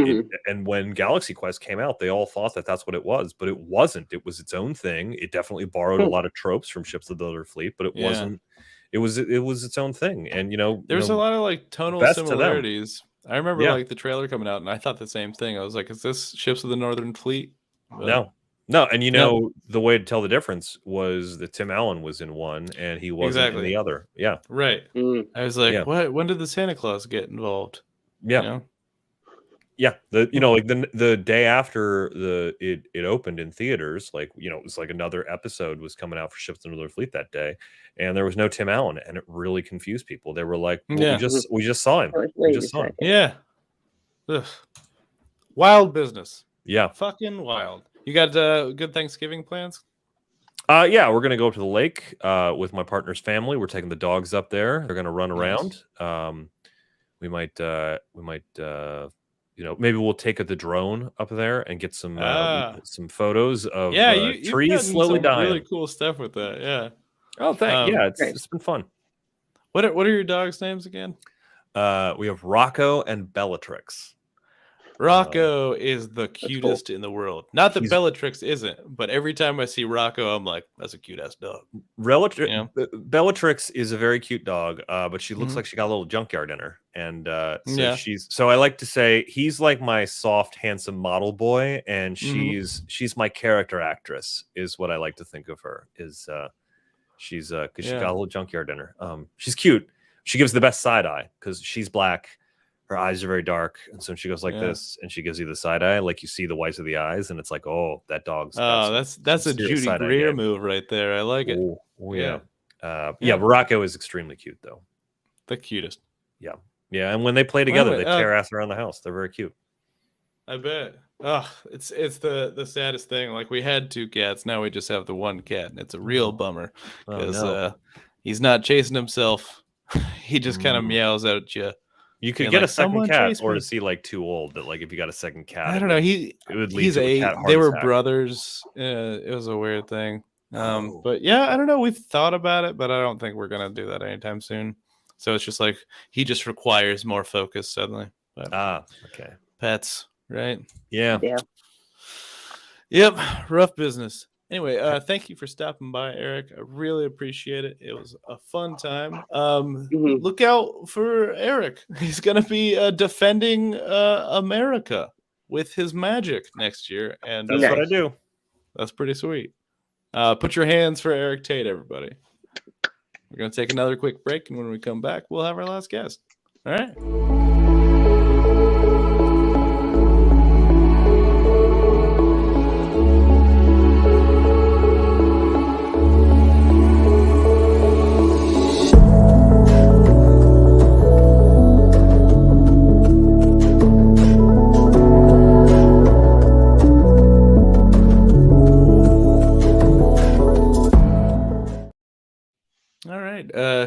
and when Galaxy Quest came out, they all thought that that's what it was, but it wasn't. It was its own thing. It definitely borrowed a lot of tropes from Ships of the Northern Fleet, but it wasn't. It was its own thing, and there's a lot of like tonal similarities. I remember like the trailer coming out, and I thought the same thing. I was like, "Is this Ships of the Northern Fleet?" But no, and the way to tell the difference was that Tim Allen was in one, and he wasn't in the other. Yeah, right. I was like, "What? When did the Santa Claus get involved?" Yeah. Yeah, like the day after it opened in theaters, like it was like another episode was coming out for Ships in the Fleet that day, and there was no Tim Allen, and it really confused people. They were like, well, we just saw him. We just saw him. Yeah. Ugh. Wild business. Yeah. Fucking wild. You got good Thanksgiving plans? Yeah, we're gonna go up to the lake with my partner's family. We're taking the dogs up there. They're gonna run around. We might maybe we'll take the drone up there and get some photos of trees slowly dying. Really cool stuff with that. Yeah. Oh, thanks. Yeah, it's been fun. What are your dogs' names again? We have Rocco and Bellatrix. Rocco is the cutest in the world. Not that Bellatrix isn't, but every time I see Rocco, I'm like, that's a cute ass dog. Bellatrix is a very cute dog, but she looks like she got a little junkyard in her, and so I like to say he's like my soft, handsome model boy, and she's my character actress, is what I like to think of her. Is she's because she got a little junkyard in her. She's cute. She gives the best side eye because she's black. Her eyes are very dark, and so she goes like this, and she gives you the side eye, like you see the whites of the eyes, and it's like, oh, that dog's. That's a Judy Greer move right there. I like it. Oh yeah. Rocco is extremely cute though. The cutest. Yeah, and when they play together, they tear ass around the house. They're very cute. I bet. Oh, it's the saddest thing. Like, we had 2 cats, now we just have the 1 cat, and it's a real bummer because he's not chasing himself. He just kind of meows at you. You could get a second cat, or is he like too old that like if you got a second cat, I don't know. It would lead to a cat heart They were attack. Brothers. It was a weird thing. But yeah, I don't know. We've thought about it, but I don't think we're gonna do that anytime soon. So it's just like he just requires more focus suddenly. But, okay. Pets, right? Yeah. Yep. Rough business. Anyway, thank you for stopping by, Eric. I really appreciate it. It was a fun time. Look out for Eric. He's going to be defending America with his magic next year. And that's what I do. That's pretty sweet. Put your hands for Eric Tate, everybody. We're going to take another quick break, and when we come back, we'll have our last guest. All right.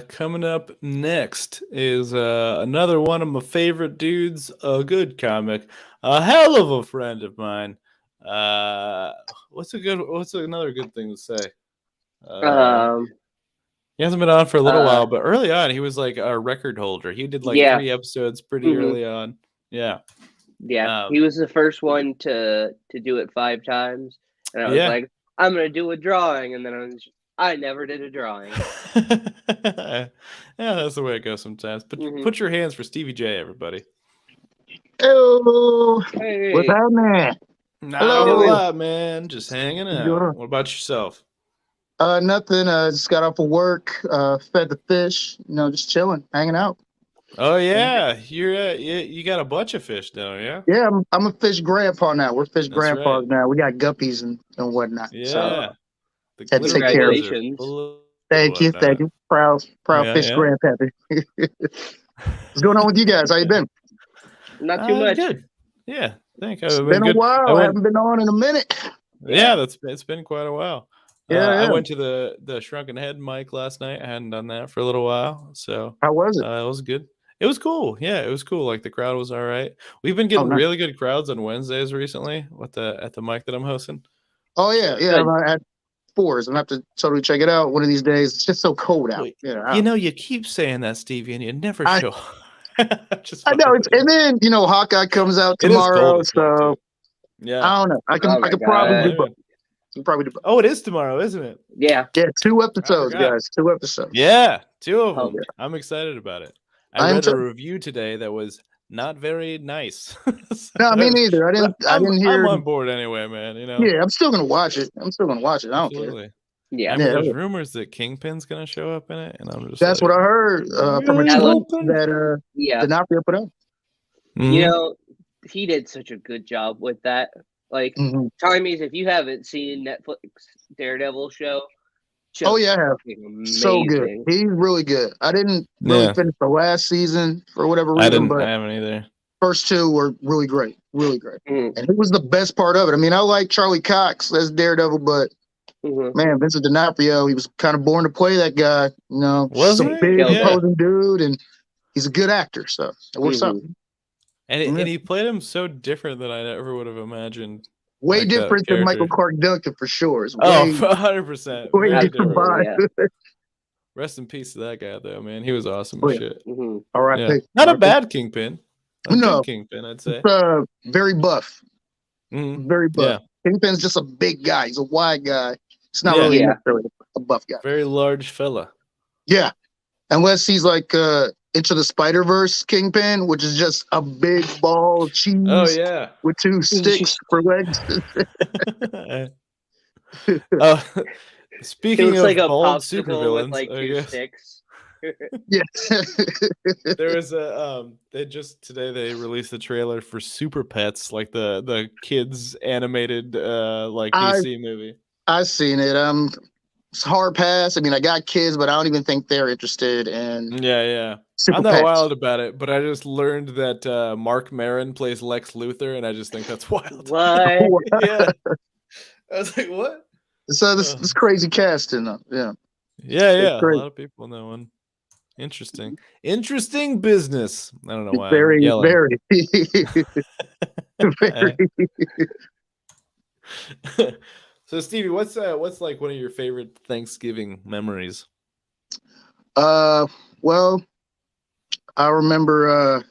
Coming up next is another one of my favorite dudes, a good comic, a hell of a friend of mine. What's another good thing to say? He hasn't been on for a little while, but early on he was like a record holder. He did like 3 episodes pretty early on. Yeah. He was the first one to do it 5 times, and I was like, I'm gonna do a drawing, and then I never did a drawing. Yeah, that's the way it goes sometimes. But put your hands for Stevie J, everybody. Hello. Hey. What's happening? Not a whole lot, man. Just hanging out. What about yourself? Nothing. Just got off of work. Fed the fish. Just chilling, hanging out. Oh yeah, you got a bunch of fish down, yeah? Yeah, I'm a fish grandpa now. We're fish grandpas now. We got guppies and whatnot. Yeah. So, had to take care of it. Thank you. Proud fish grandpappy. What's going on with you guys? How you been? Not too much. Good. Yeah, thank you. It's been a while. I haven't been on in a minute. Yeah, it's been quite a while. Yeah, I went to the Shrunken Head mic last night. I hadn't done that for a little while. So how was it? It was good. It was cool. Yeah, it was cool. Like, the crowd was all right. We've been getting really good crowds on Wednesdays recently at the mic that I'm hosting. Oh yeah. I had 4s. I'm gonna have to totally check it out one of these days. It's just so cold out. You keep saying that, Stevie, and you never show. I know. And then Hawkeye comes out tomorrow, so yeah. I don't know. I could probably do both. Oh, it is tomorrow, isn't it? Yeah. 2 episodes, guys. 2 episodes. Yeah, 2 of them. I'm excited about it. I read a review today that was not very nice. No, me neither. I didn't hear. I'm on board anyway, man. Yeah, I'm still gonna watch it. I don't care. Yeah. There's rumors that Kingpin's gonna show up in it, and I'm just. That's what I heard from a tweet that D'Onofrio put out. he did such a good job with that. Like, Timies, if you haven't seen Netflix Daredevil show, oh yeah, I have. Amazing. So good. He's really good. I didn't really finish the last season for whatever reason, but I haven't either. First two were really great, and it was the best part of it. I mean, I like Charlie Cox as Daredevil, but man, Vincent D'Onofrio, he was kind of born to play that guy. You know, was a big imposing dude, and he's a good actor, so it works out. And he played him so different than I ever would have imagined. Way different than Michael Clark Duncan for sure. 100%. Way different vibe. Rest in peace to that guy, though, man. He was awesome as shit. All right, not a bad Kingpin. No, Kingpin, I'd say. Very buff. Very buff. Yeah. Kingpin's just a big guy. He's a wide guy. It's not really necessarily a buff guy. Very large fella. Yeah, unless he's like Into the Spider-Verse Kingpin, which is just a big ball of cheese. Oh yeah, with two sticks for legs. Speaking of like a bald popsicle supervillains, with like two sticks. Yeah. There was they released the trailer for Super Pets, like the kids animated DC movie. I've seen it. It's hard pass. I mean, I got kids, but I don't even think they're interested in. Yeah. I'm not wild about it, but I just learned that Mark Maron plays Lex Luthor, and I just think that's wild. What? Yeah. I was like, what? So this crazy casting, yeah. Yeah. A lot of people in that one. Interesting business. I don't know why. Very. So Stevie, what's like one of your favorite Thanksgiving memories? Well, I remember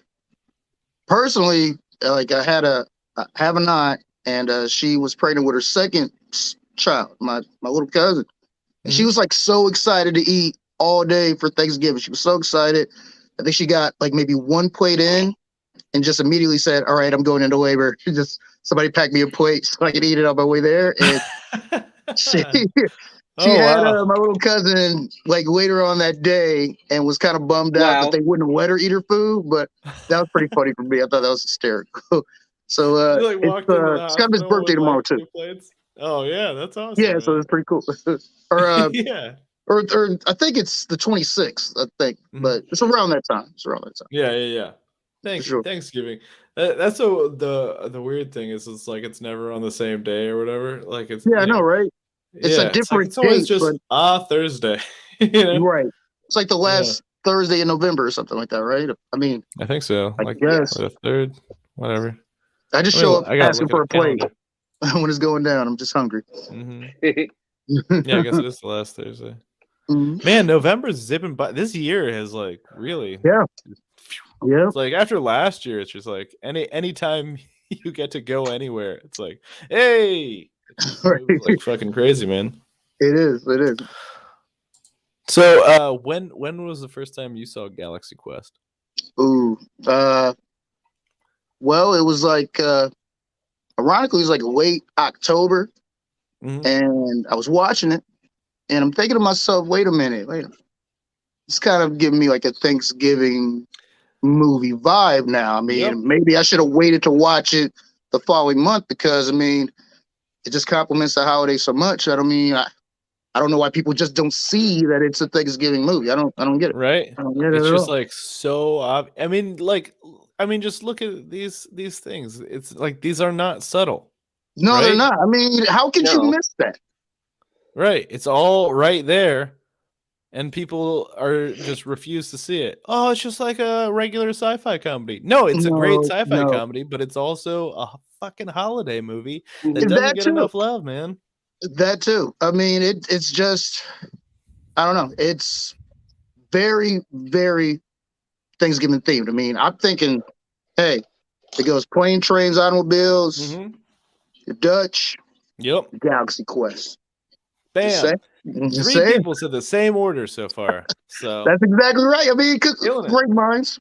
personally, like I have an aunt, and she was pregnant with her second child, my little cousin, and she was like so excited to eat all day for Thanksgiving. She was so excited. I think she got like maybe one plate in and just immediately said, all right, I'm going into labor. Somebody packed me a plate so I could eat it on my way there. And she had my little cousin like later on that day and was kind of bummed out that they wouldn't let her eat her food, but that was pretty funny for me. I thought that was hysterical. So it's kind of his birthday tomorrow too. Oh yeah, that's awesome. Yeah, man. So it's pretty cool. Or or I think it's the 26th, I think, but it's around that time. Yeah. Thanksgiving. That's the weird thing is it's like it's never on the same day or whatever. Like it's I know, right? It's a different it's always just Thursday. You know? Right. It's like the last Thursday in November or something like that, right? I mean, I think so. I guess the third, whatever. I just show up asking for a plate when it's going down. I'm just hungry. Yeah, I guess it is the last Thursday. Man, November's zipping by. This year has like really. Yeah. It's like after last year, it's just like anytime you get to go anywhere, it's like, hey, it's like fucking crazy, man. It is. So, when was the first time you saw Galaxy Quest? Ooh, well, it was like, ironically, it was like late October, and I was watching it, and I'm thinking to myself, wait a minute, it's kind of giving me like a Thanksgiving movie vibe now. I mean, maybe I should have waited to watch it the following month because, I mean, it just complements the holiday so much. I don't know why people just don't see that it's a Thanksgiving movie. I don't get it. Right? I don't get it's it just like so obvious. I mean, just look at these things. It's like these are not subtle. No, right? They're not. I mean, how could you miss that? Right. It's all right there. And people are just refuse to see it. Oh, it's just like a regular sci-fi comedy. No, it's a great sci-fi comedy, but it's also a fucking holiday movie that doesn't get enough love, man. That too. I mean, it's just, I don't know. It's very, very Thanksgiving themed. I mean, I'm thinking, hey, it goes plane, trains, automobiles, the Dutch, Galaxy Quest. Bam. Three people said the same order so far. So that's exactly right. I mean, great minds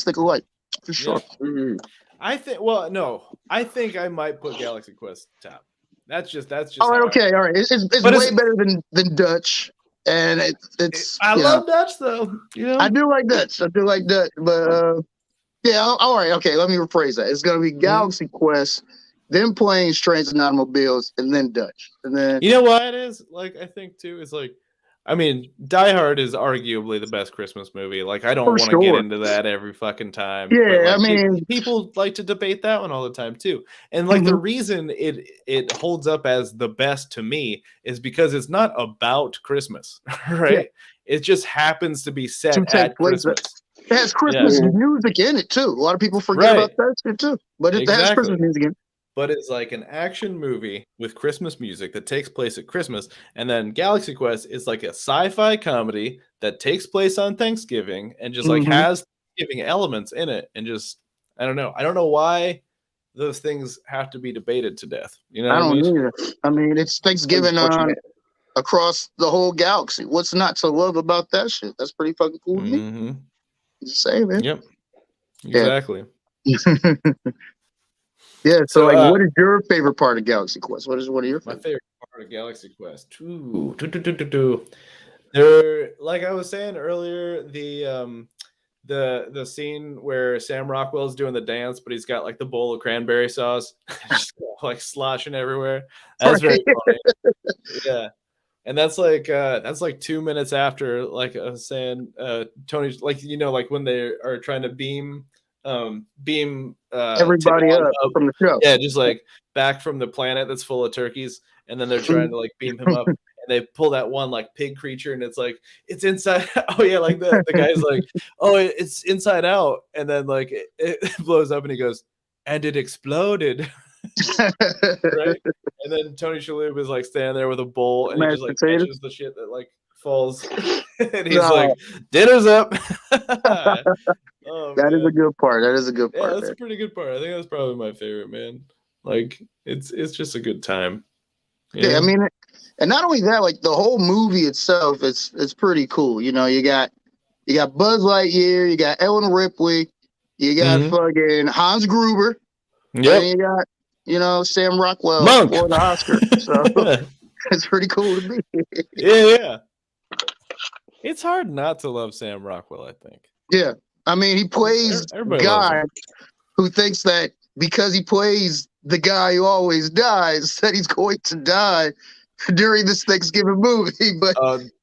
think alike, for sure. Yeah. I think I might put Galaxy Quest top. That's just. All right, okay, all right. It's way better than Dutch, and it's. I love Dutch though. You know, I do like Dutch, but Yeah, all right, okay, let me rephrase that. It's gonna be Galaxy Quest, then Planes, Trains, and Automobiles, and then Dutch. And then you know why it is? Like, I think too is like, I mean, Die Hard is arguably the best Christmas movie. Like, I don't want to get into that every fucking time. Yeah, but like, I mean, people like to debate that one all the time too. And like the reason it holds up as the best to me is because it's not about Christmas, right? Yeah. It just happens to be set at Christmas. It has Christmas music in it too. A lot of people forget about that shit too. But it has Christmas music in it. But it's like an action movie with Christmas music that takes place at Christmas. And then Galaxy Quest is like a sci-fi comedy that takes place on Thanksgiving and just like has Thanksgiving elements in it. And just, I don't know. I don't know why those things have to be debated to death. You know what I mean? Either. I mean, it's Thanksgiving across the whole galaxy. What's not to love about that shit? That's pretty fucking cool to me. Just say, man. Yep. Exactly. Yeah, so like, what is your favorite part of Galaxy Quest? What are your favorite? My favorite part of Galaxy Quest? There, like I was saying earlier, the scene where Sam Rockwell's doing the dance, but he's got like the bowl of cranberry sauce, just like sloshing everywhere. That's very funny. Yeah. And that's like 2 minutes after, like I was saying, Tony, like, you know, like when they are trying to beam everybody up from the show. Yeah, just like back from the planet that's full of turkeys, and then they're trying to like beam him up, and they pull that one like pig creature, and it's like it's inside. Oh yeah, like the guy's like, oh, it's inside out, and then like it blows up, and he goes, and it exploded. Right? And then Tony Shalhoub is like standing there with a bowl, and he just like catches the shit that like falls, and he's like, dinner's up. That is a good part. That is a good part. Yeah, that's a pretty good part. I think that's probably my favorite, man. Like, it's just a good time. Yeah, I mean, and not only that, like the whole movie itself, it's pretty cool. You know, you got Buzz Lightyear, you got Ellen Ripley, you got fucking Hans Gruber, and you got, you know, Sam Rockwell for the Oscar. So it's pretty cool to me. Yeah. It's hard not to love Sam Rockwell, I think. Yeah. I mean, he plays a guy who thinks that because he plays the guy who always dies, that he's going to die during this Thanksgiving movie, but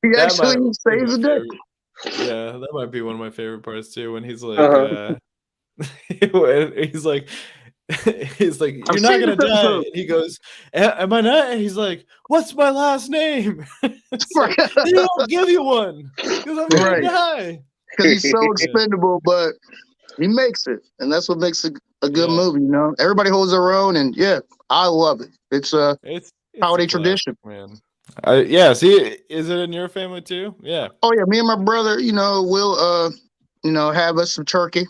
he actually saves the day. Yeah, that might be one of my favorite parts too, when he's like, he's like, you're not gonna die. And he goes, am I not? And he's like, what's my last name? Like, they don't give you one because I'm gonna die. Because he's so expendable, but he makes it, and that's what makes a good movie. You know, everybody holds their own, and I love it. It's holiday tradition, man. Yeah. See, is it in your family too? Yeah. Oh yeah, me and my brother, you know, will have us some turkey,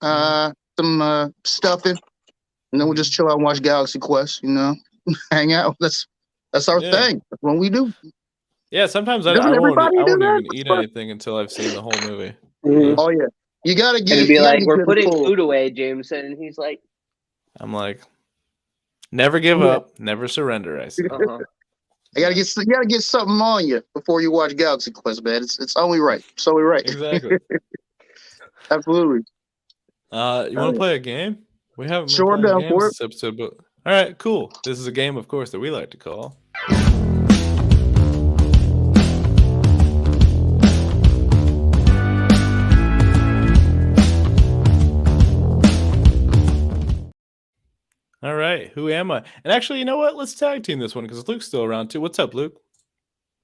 some stuffing, and then we'll just chill out and watch Galaxy Quest. You know, hang out. That's our thing. That's what we do. Yeah, sometimes I won't even eat anything until I've seen the whole movie. Oh yeah, you gotta get. It'd be like, we're putting food away, Jameson, and he's like, I'm like, never give up, never surrender. I say. You gotta get something on you before you watch Galaxy Quest, man. It's only right. It's only right. Exactly. Absolutely. You want to play a game? We haven't been playing games for this episode, but all right, cool. This is a game, of course, that we like to call. All right, who am I? And actually, you know what? Let's tag team this one because Luke's still around too. What's up, Luke?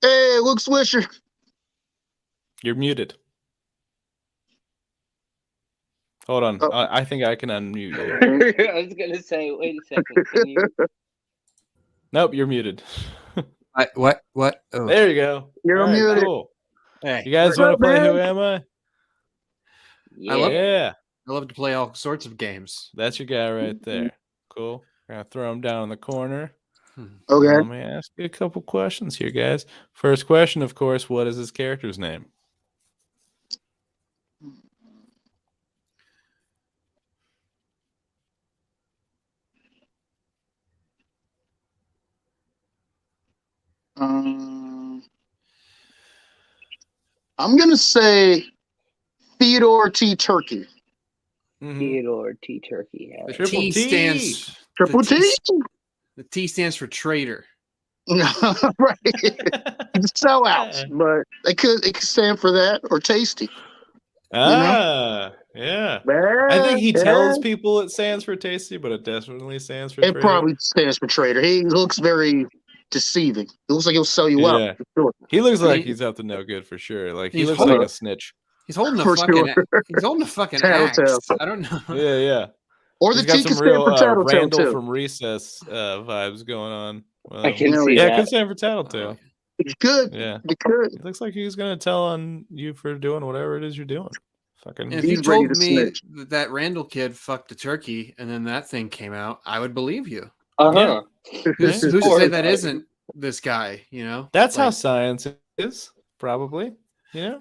Hey, Luke Swisher. You're muted. Hold on. I think I can unmute you. I was gonna say, wait a second. Can you... Nope, you're muted. What? Oh. There you go. You're muted. Cool. Hey, you guys want to play Who Am I? Yeah. I love to play all sorts of games. That's your guy right there. Cool. We're gonna throw him down in the corner. Okay. Let me ask you a couple questions here, guys. First question, of course, what is his character's name? I'm gonna say Theodore T. Turkey. Theodore T. Turkey. The triple T T stands Triple T. The T stands for traitor. Right. Sellouts, but it could stand for that or tasty. Yeah. I think he Yeah. tells people it stands for tasty, but it definitely stands for It traitor. probably stands for traitor. He looks very deceiving. It looks like he'll sell you out. For sure. He looks like he's up to no good for sure. Like he looks holding- like a snitch. He's holding a For fucking. sure. He's holding a fucking Tattletale. axe. I don't know. Yeah. Or He's the got T can some stand real for tattletale Randall too. from Recess vibes going on. I can see yeah, that. it could stand for tattletale. It's good. Yeah. It could. It looks like he's gonna tell on you for doing whatever it is you're doing. Fucking. And if He's you told ready to me snitch. that Randall kid fucked a turkey and then that thing came out, I would believe you. Who's to say that isn't this guy? You know, That's how science is, probably. You know,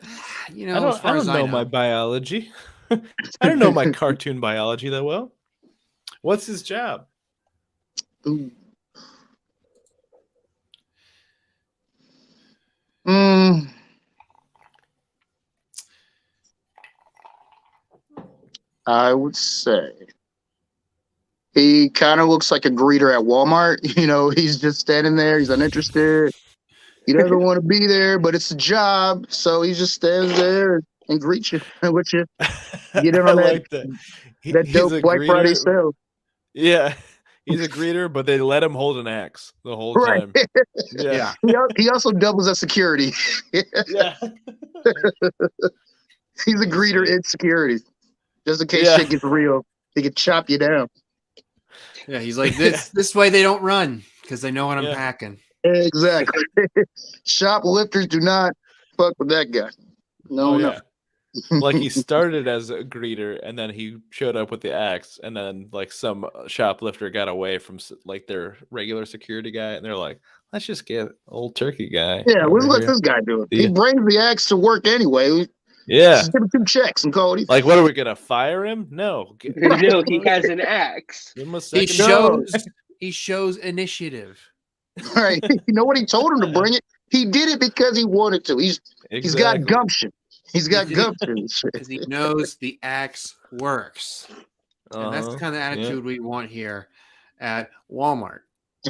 You know, as far I as don't I know know. my biology. I don't know my cartoon biology that well. What's his job? Ooh. I would say he kind of looks like a greeter at Walmart. You know, he's just standing there. He's uninterested. He doesn't want to be there, but it's a job, so he just stands there and greets you. With you get in on that, like that. that He's dope a Black Friday greeter. sale. Yeah, he's a greeter, but they let him hold an axe the whole Right. time. Yeah. He also doubles as security. Yeah. He's a greeter in security. Just in case Yeah. shit gets real, he can chop you down. Yeah, he's like this way they don't run because they know what I'm Yeah. packing. Exactly. Shoplifters do not fuck with that guy. No, no. Like he started as a greeter and then he showed up with the axe and then like some shoplifter got away from like their regular security guy and they're like, let's just get old turkey guy. Yeah, over what's here." this guy doing? Yeah. He brings the axe to work anyway. Yeah. Just give him 2 checks and call it. Like, what are we gonna fire him? No. No, he has an axe. Give him a He second. shows initiative. Right. You know what he told him to bring it? He did it because he wanted to. He's got gumption. He's got gumption. Because he knows the axe works. And that's the kind of attitude we want here at Walmart.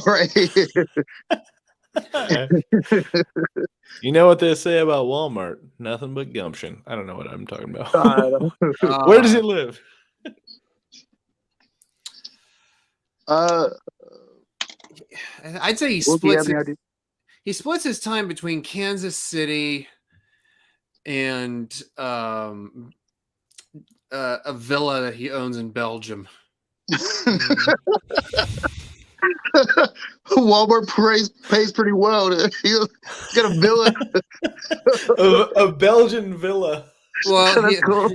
Right. You know what they say about Walmart? Nothing but gumption. I don't know what I'm talking about. Where does he live? I'd say he splits his time between Kansas City and a villa that he owns in Belgium. Walmart pays pretty well. He's got a villa. a Belgian villa. Well, That's cool.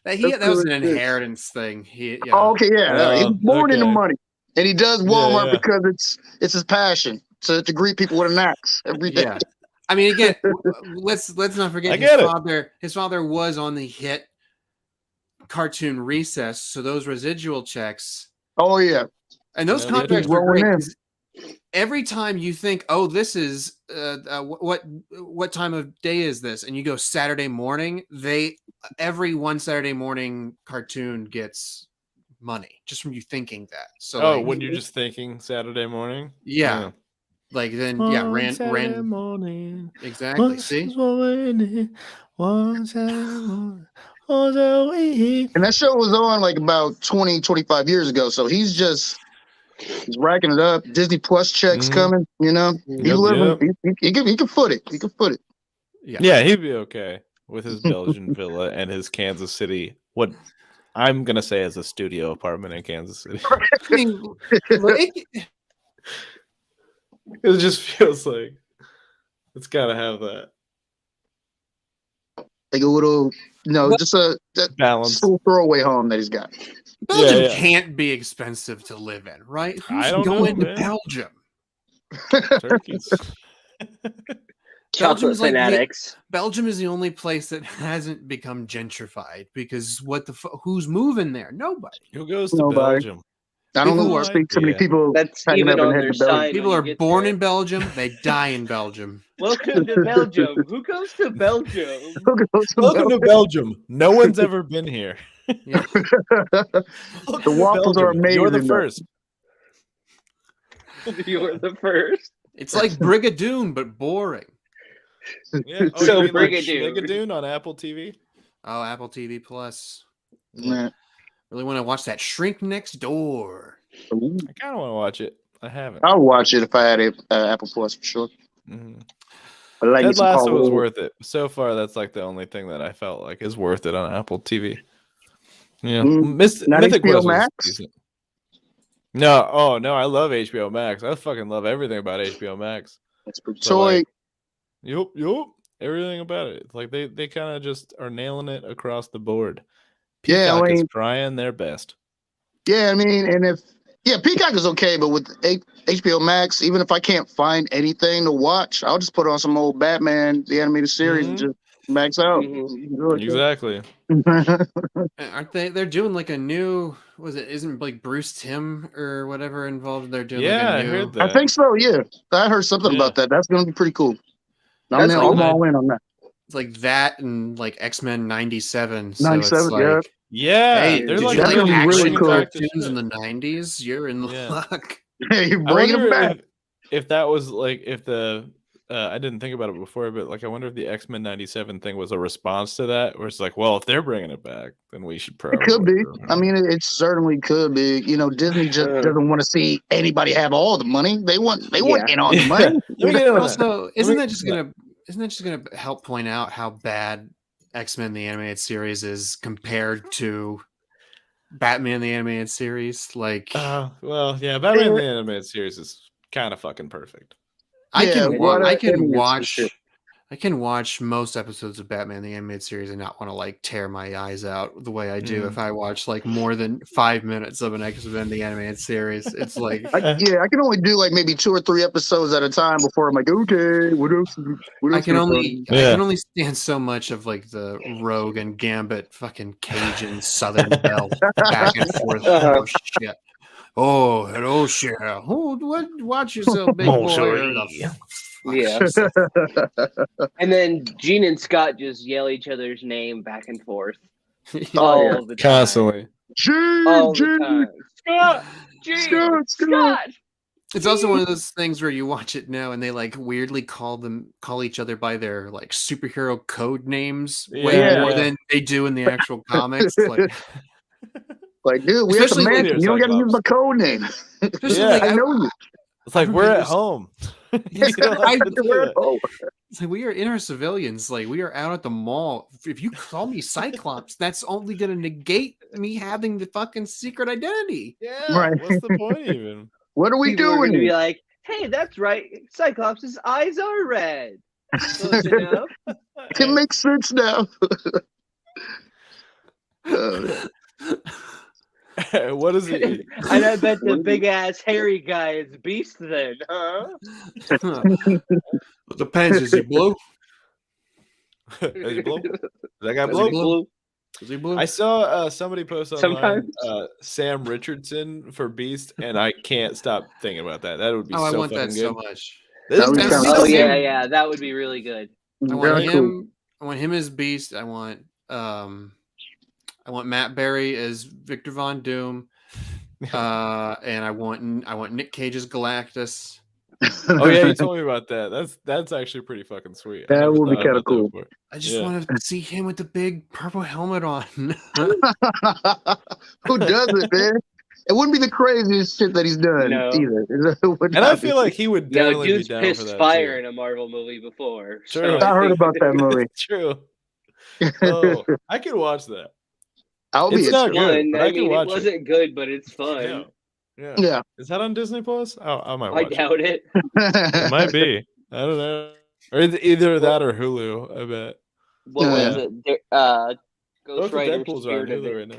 that was an inheritance thing. He okay, yeah. He's born into okay. money. And he does Walmart yeah. because it's his passion to greet people with an axe every day. Yeah. I mean, again, let's not forget his father was on the hit cartoon Recess, so those residual checks. Oh yeah. And those Yeah, contracts keep were great. rolling Every time you think, oh, this is what time of day is this? And you go Saturday morning, every one Saturday morning cartoon gets money just from you thinking that. So when you're just thinking Saturday morning? Yeah. Like then ran morning. Exactly. See? And that show was on like about 20, 25 years ago. So he's racking it up. Disney Plus checks coming, you know. He's living. He can foot it. He can foot it. Yeah, he'd be okay with his Belgian villa and his Kansas City. What I'm gonna say is a studio apartment in Kansas City. I mean, It just feels like it's gotta have that like a little, just a balance. throwaway home that he's got. Belgium can't be expensive to live in, right? Who's I don't going know, to man. Belgium? Turkeys. Chocolate fanatics. Belgium is the only place that hasn't become gentrified because who's moving there? Nobody. Who goes to Nobody. Belgium? I don't People know. are- Speak to many people. That's hanging even up and on heading their to Belgium. sign. People when are you get born there. in Belgium. They die in Belgium. Welcome to Belgium. Who goes to Belgium? Welcome to Belgium. No one's ever been here. Yeah. The Welcome to waffles are Belgium. You're the amazing, though. first. You're the first. It's like Brigadoon, but boring. Yeah. Oh, So you mean like Brigadoon. Schmigadoon on Apple TV? Oh, Apple TV Plus. Yeah. Really want to watch that Shrink Next Door. Ooh. I kind of want to watch it. I haven't. I'll watch it if I had Apple Plus for sure. Mhm. I like Ted it some Lasso was Paul worth it. So far, that's like the only thing that I felt like is worth it on Apple TV. Yeah, Not Mythic HBO Quest was Max? decent. No, oh no, I love HBO Max. I fucking love everything about HBO Max. It's for But, Toy. like, yup, everything about it. It's like they kind of just are nailing it across the board. Yeah, Peacock I is mean- trying their best. Yeah, I mean, and Peacock is okay, but with HBO Max, even if I can't find anything to watch, I'll just put on some old Batman, the animated series, and just max out. Exactly. Aren't they? They're doing like a new. Isn't like Bruce Timm or whatever involved? They're doing Yeah, like I a new. heard that. I think so. Yeah, I heard something Yeah. about that. That's gonna be pretty cool. That's I'm cool. all in on that. It's like that and like X-Men '97. So 97, it's yeah. like, Yeah, hey, they're did like you that's like gonna be really action cool. cartoons in the '90s? You're in luck. Hey, you're I bringing wonder it back. if that was like if the I didn't think about it before, but like I wonder if the X-Men '97 thing was a response to that, where it's like, well, if they're bringing it back, then we should probably. It could be. I mean, it certainly could be. You know, Disney just doesn't want to see anybody have all the money. They want in on the money. Let me get in on that. Also, isn't that just gonna help point out how bad X-Men the animated series is compared to Batman the animated series? Like, well, yeah, Batman the animated series is kind of fucking perfect. I Yeah, can what I a- can it's- watch it's- I can watch most episodes of Batman the animated series and not want to like tear my eyes out the way I do if I watch like more than 5 minutes of an X-Men the animated series. It's like I can only do like maybe 2 or 3 episodes at a time before I'm like, okay, what else? I can is only fun? I can only stand so much of like the Rogue and Gambit fucking Cajun Southern Belle back and forth. Oh shit! Oh hello, Cheryl. Oh, watch yourself, big boy. Yeah. And then Gene and Scott just yell each other's name back and forth all the time. Constantly. All the time. Scott! Gene! Scott! It's also one of those things where you watch it now and they like weirdly call each other by their like superhero code names way more than they do in the actual comics. Like, dude, we have to Especially when mention. You don't got to use my code name. Like, I know you. It's like we're at home. You don't have to do it. It's like we are inner civilians. Like we are out at the mall. If you call me Cyclops, that's only going to negate me having the fucking secret identity. Yeah. Right. What's the point even? What are we People are doing? going to be like, hey, that's right. Cyclops' eyes are red. Close enough. It makes sense now. What is it? And I bet the big ass hairy guy is Beast then, huh? Depends. Is he blue? Is he blue? Is that guy Is he blue? blue? Is he blue? I saw somebody post online Sometimes. Sam Richardson for Beast, and I can't stop thinking about that. That would be Oh, I so want fucking that good. so much. That would That's- sound Oh, cool. yeah. That would be really good. I want Very him. cool. I want him as Beast. I want Matt Berry as Victor Von Doom. And I want Nick Cage as Galactus. Oh yeah, you told me about that. That's actually pretty fucking sweet. I That never would be thought kinda about that cool. before. I just Yeah. want to see him with the big purple helmet on. Who does it, man? It wouldn't be the craziest shit that he's done No. either. It would And I not feel be. like he would No, definitely be dude's down for pissed that. fire too. in a Marvel movie before. True. I heard about that movie. It's true. Oh, I could watch that. I'll be It's not interested. good, Fun. but I I can mean, it watch it. wasn't good, but it's fun. Yeah. Yeah. Yeah. Is that on Disney Plus? Oh, I might I watch it. doubt it. It might be. I don't know. Or either that or Hulu. I bet. What was it? Both Ghost the Rider Deadpools are on Spirit of, Hulu right now.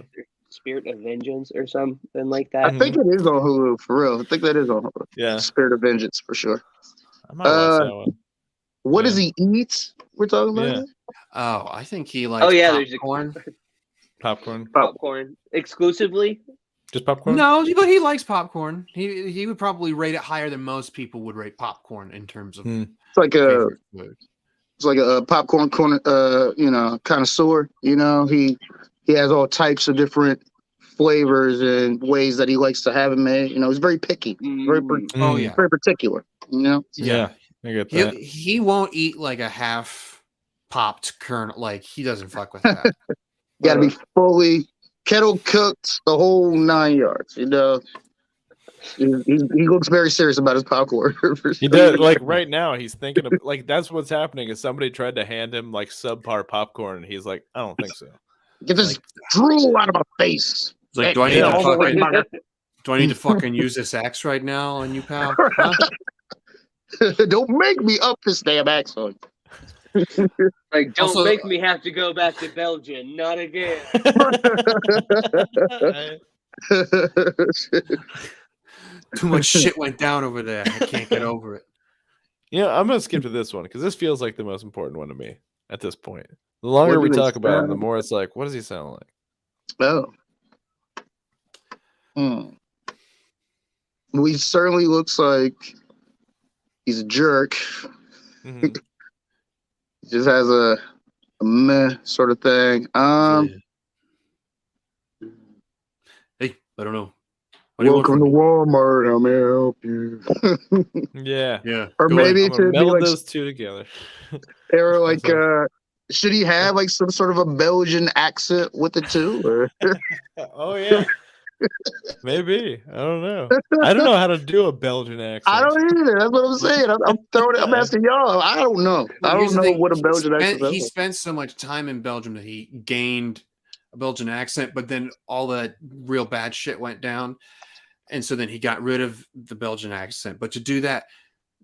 Spirit of Vengeance or something like that. I think it is on Hulu for real. I think that is on Hulu. Yeah. Spirit of Vengeance for sure. I might watch that one. What does Yeah. he eat? We're talking about. Yeah. Oh, I think he likes Oh, yeah, there's a- popcorn. Popcorn. Popcorn exclusively. Just popcorn? No, but he likes popcorn. He would probably rate it higher than most people would rate popcorn in terms of It's like favorite food. It's like a popcorn corner, connoisseur. He has all types of different flavors and ways that he likes to have it made. He's very picky, very particular. Yeah, I get that. He won't eat like a half popped kernel. Like he doesn't fuck with that. Got to be fully kettle cooked, the whole 9 yards. He looks very serious about his popcorn. He does. Like right now, he's thinking of like that's what's happening. Is somebody tried to hand him like subpar popcorn, and he's like, I don't think so. Get this drool out of my face. It's like, do I need to fucking use this axe right now on you, pal? Huh? Don't make me up this damn axe on you. Like, don't make me have to go back to Belgium. Not again. Too much shit went down over there. I can't get over it. I'm gonna skip to this one because this feels like the most important one to me at this point. The longer we talk about him, the more it's like, what does he sound like? Well, he certainly looks like he's a jerk. Mm-hmm. He just has a meh sort of thing. Hey, I don't know. Welcome to Walmart. I'm gonna help you. Yeah. Or maybe to meld like, those two together. Or like, should he have like some sort of a Belgian accent with it too? Or? Oh yeah. Maybe. I don't know. I don't know how to do a Belgian accent. I don't either. That's what I'm saying. I'm throwing it. I'm asking y'all. I don't know. I don't know what a Belgian accent is. He spent so much time in Belgium that he gained a Belgian accent, but then all that real bad shit went down. And so then he got rid of the Belgian accent. But to do that,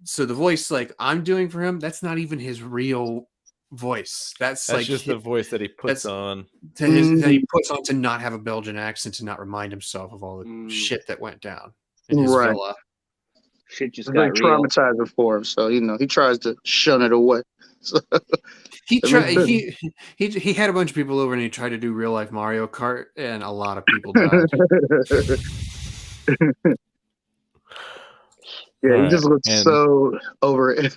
so the voice like I'm doing for him, that's not even his real voice. That's like just the voice that he puts on. That he puts on to not have a Belgian accent, to not remind himself of all the shit that went down in his villa. Shit just got traumatizing for him, so he tries to shun it away. So, he had a bunch of people over and he tried to do real life Mario Kart, and a lot of people died. Yeah, he just looks so over it.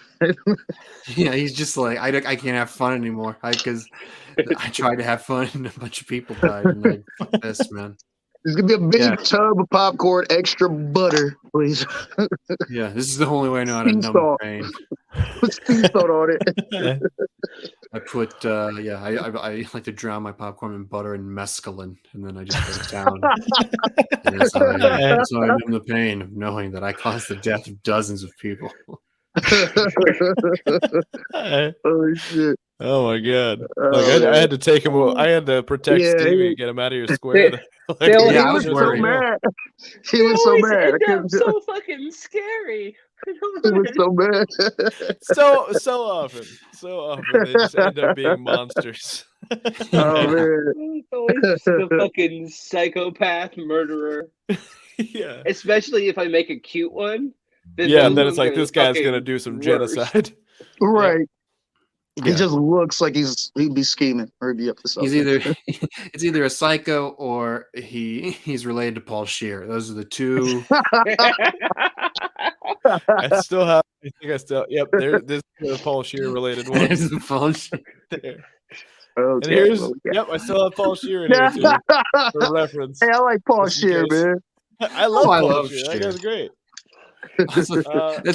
Yeah, he's just like, I can't have fun anymore. Because I tried to have fun and a bunch of people died. And like, fuck this, man. There's going to be a big tub of popcorn, extra butter, please. Yeah, this is the only way I know how to numb the pain. Put sea salt on it. I put, I like to drown my popcorn in butter and mescaline, and then I just put it down. That's how I numb the pain of knowing that I caused the death of dozens of people. Oh, shit. Oh my god! I had to take him. I had to protect Stevie and get him out of your square. He was so mad. He was so mad. So fucking scary. He was so mad. So often they just end up being monsters. Oh man! The fucking psychopath murderer. Yeah. Especially if I make a cute one. And then it's like this guy's gonna do some genocide. Right. He just looks like he'd be scheming or he'd be up to something. It's either a psycho or he's related to Paul Scheer. Those are the two. I think this is a Paul Scheer related one. There's the Paul Scheer. There. Okay. And I still have Paul Scheer in here too, for reference. Hey, I like Paul Scheer, man. I love Paul Scheer. That guy's great.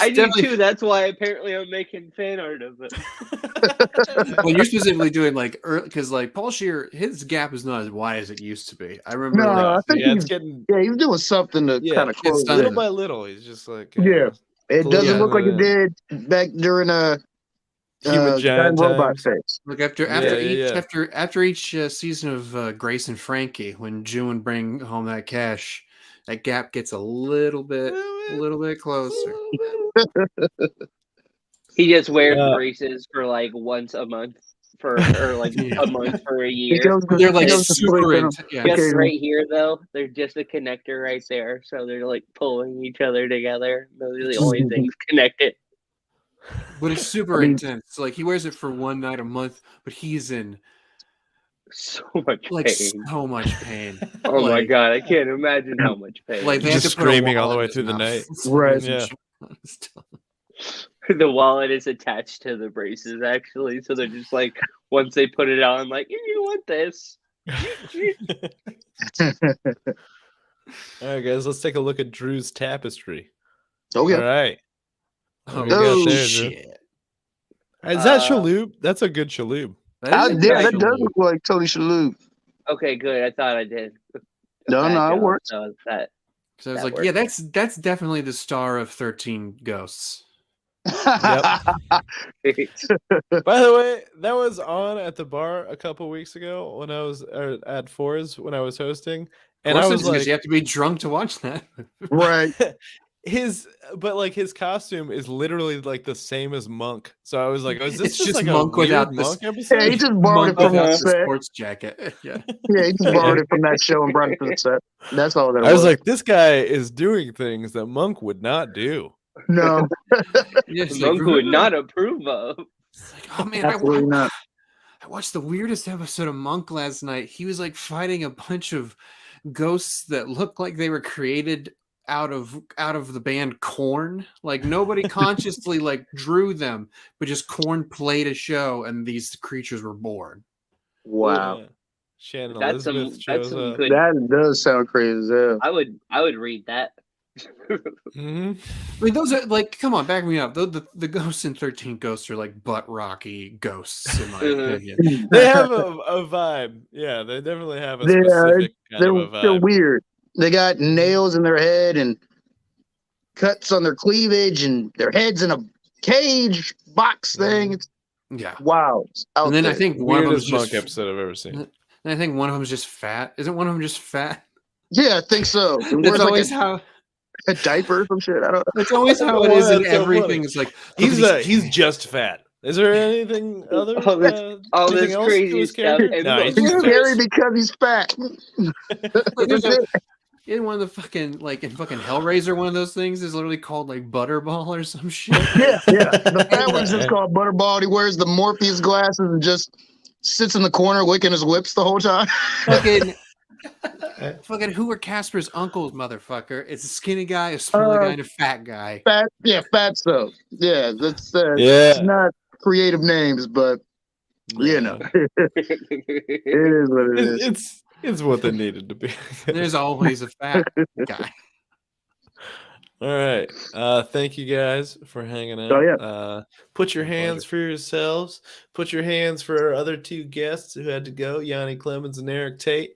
I do too. That's why apparently I'm making fan art of it. Well, you're specifically doing like because like Paul Scheer, his gap is not as wide as it used to be. I remember. No, I think he's doing something to kind of close little by little. He's just like it doesn't look like it did back during Human Giant robot phase. Look after each season of Grace and Frankie, when June would bring home that cash. That gap gets a little bit closer. He just wears braces for like once a month or like a month for a year. They're like super just right here though. They're just a connector right there. So they're like pulling each other together. Those are the only things connected. But it's super intense. Like he wears it for one night a month, but he's in so much pain. Like so much pain. Oh my Like- god, I can't imagine how much pain. Like they had Just to put a screaming all wall the way in his through the mouth. night. Right. Yeah. The wallet is attached to the braces, actually. So they're just like, once they put it on, like, you want this? All right, guys, let's take a look at Drew's tapestry. Oh yeah. All right. Oh, What do you got there, Drew? shit. Is that Shaloub? That's a good Shaloub. That is does actually- look like Tony Shalhoub. Okay, good. I thought I did. No, Bad no, it job. works. So that. So I was That like, yeah, that's definitely the star of 13 Ghosts. By the way, that was on at the bar a couple weeks ago when I was at Fours when I was hosting, and I was like, you have to be drunk to watch that. Right. his costume is literally like the same as Monk. So I was like, oh, is this It's just just like Monk a weird without the- Monk episode? Yeah, he just borrowed it Monk from the without the set. sports jacket. Yeah. Yeah, he just borrowed it from that show and brought it to the set. That's all that it I was like, this guy is doing things that Monk would not do. no, Yeah, it's Monk like, would not approve of. It's like, oh man, absolutely not. I watched the weirdest episode of Monk last night. He was like fighting a bunch of ghosts that looked like they were created out of the band Korn. Like nobody consciously like drew them, but just Korn played a show and these creatures were born. Wow. Yeah. Shannon That's some Elizabeth shows some up. good. That does sound crazy as hell. I would read that. Mhm. I mean, those are like, come on, back me up. The ghosts in 13 Ghosts are like butt rocky ghosts, in my opinion. They have a vibe. Yeah, they definitely have a They are- specific kind of a They're vibe. weird. They got nails in their head and cuts on their cleavage, and their heads in a cage box thing. It's Yeah. wow. It's out And then I there. think one of them is Weirdest Monk just, episode I've ever seen. and I think one of them is just fat. Isn't one of them just fat? Yeah, I think so. And That's wears always like how. a diaper or some shit. I don't know. That's always how it Why is in that's so everything. funny. It's like look He's at these- he's just fat. Is there anything other? All this- all anything this else crazy to his stuff, character? and No, look, he's He's just scary because he's fat. Like, there's That's a- it. in one of the fucking like in fucking Hellraiser, one of those things is literally called like Butterball or some shit. Yeah. The fat one's just called Butterball. He wears the Morpheus glasses and just sits in the corner licking his lips the whole time. Fucking who are Casper's uncles, motherfucker? It's a skinny guy, a smaller guy, and a fat guy. Fat, yeah, fat stuff. Yeah, that's Yeah. It's not creative names, but you know, it is what it is. It's what they needed to be. There's always a fat guy. All right. Thank you guys for hanging out. Oh, yeah. Put your hands for yourselves. Put your hands for our other two guests who had to go, Yanni Clemens and Eric Tate.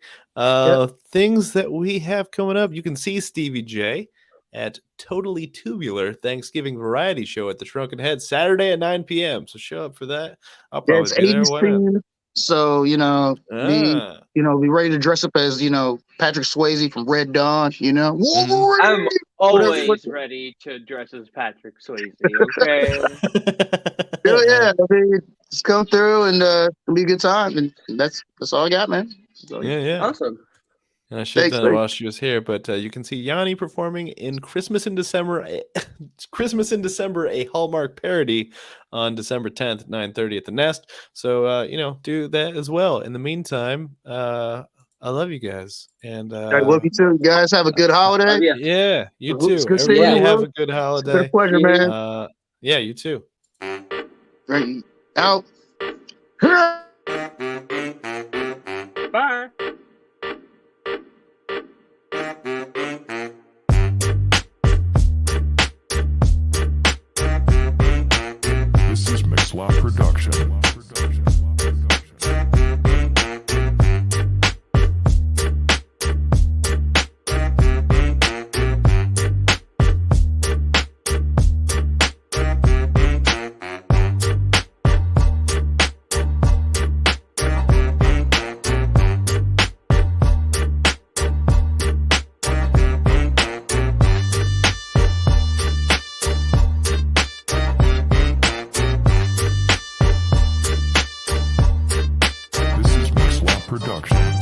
Things that we have coming up. You can see Stevie J at Totally Tubular Thanksgiving Variety Show at the Shrunken Head Saturday at 9 p.m. So show up for that. I'll Yeah, probably it's be there. 80s Why not? theme. So, be ready to dress up as, Patrick Swayze from Red Dawn, Wolverine. I'm always Whatever. ready to dress as Patrick Swayze. Okay. Hell yeah. I mean, just come through and it'll be a good time. And that's all I got, man. So, Yeah. Awesome. And I should have Thanks, done it mate. while she was here, but you can see Yanni performing in Christmas in December, a Hallmark parody on December 10th, 9:30 at the Nest. So do that as well. In the meantime, I love you guys, and I love you too. You guys have a good holiday. Yeah. yeah, you too. It's good seeing Everybody you, have Will. a good It's been a holiday. pleasure, man. Yeah, you too. Right. Out. Bye. This is Mixlot Production. This is Mixlot Production.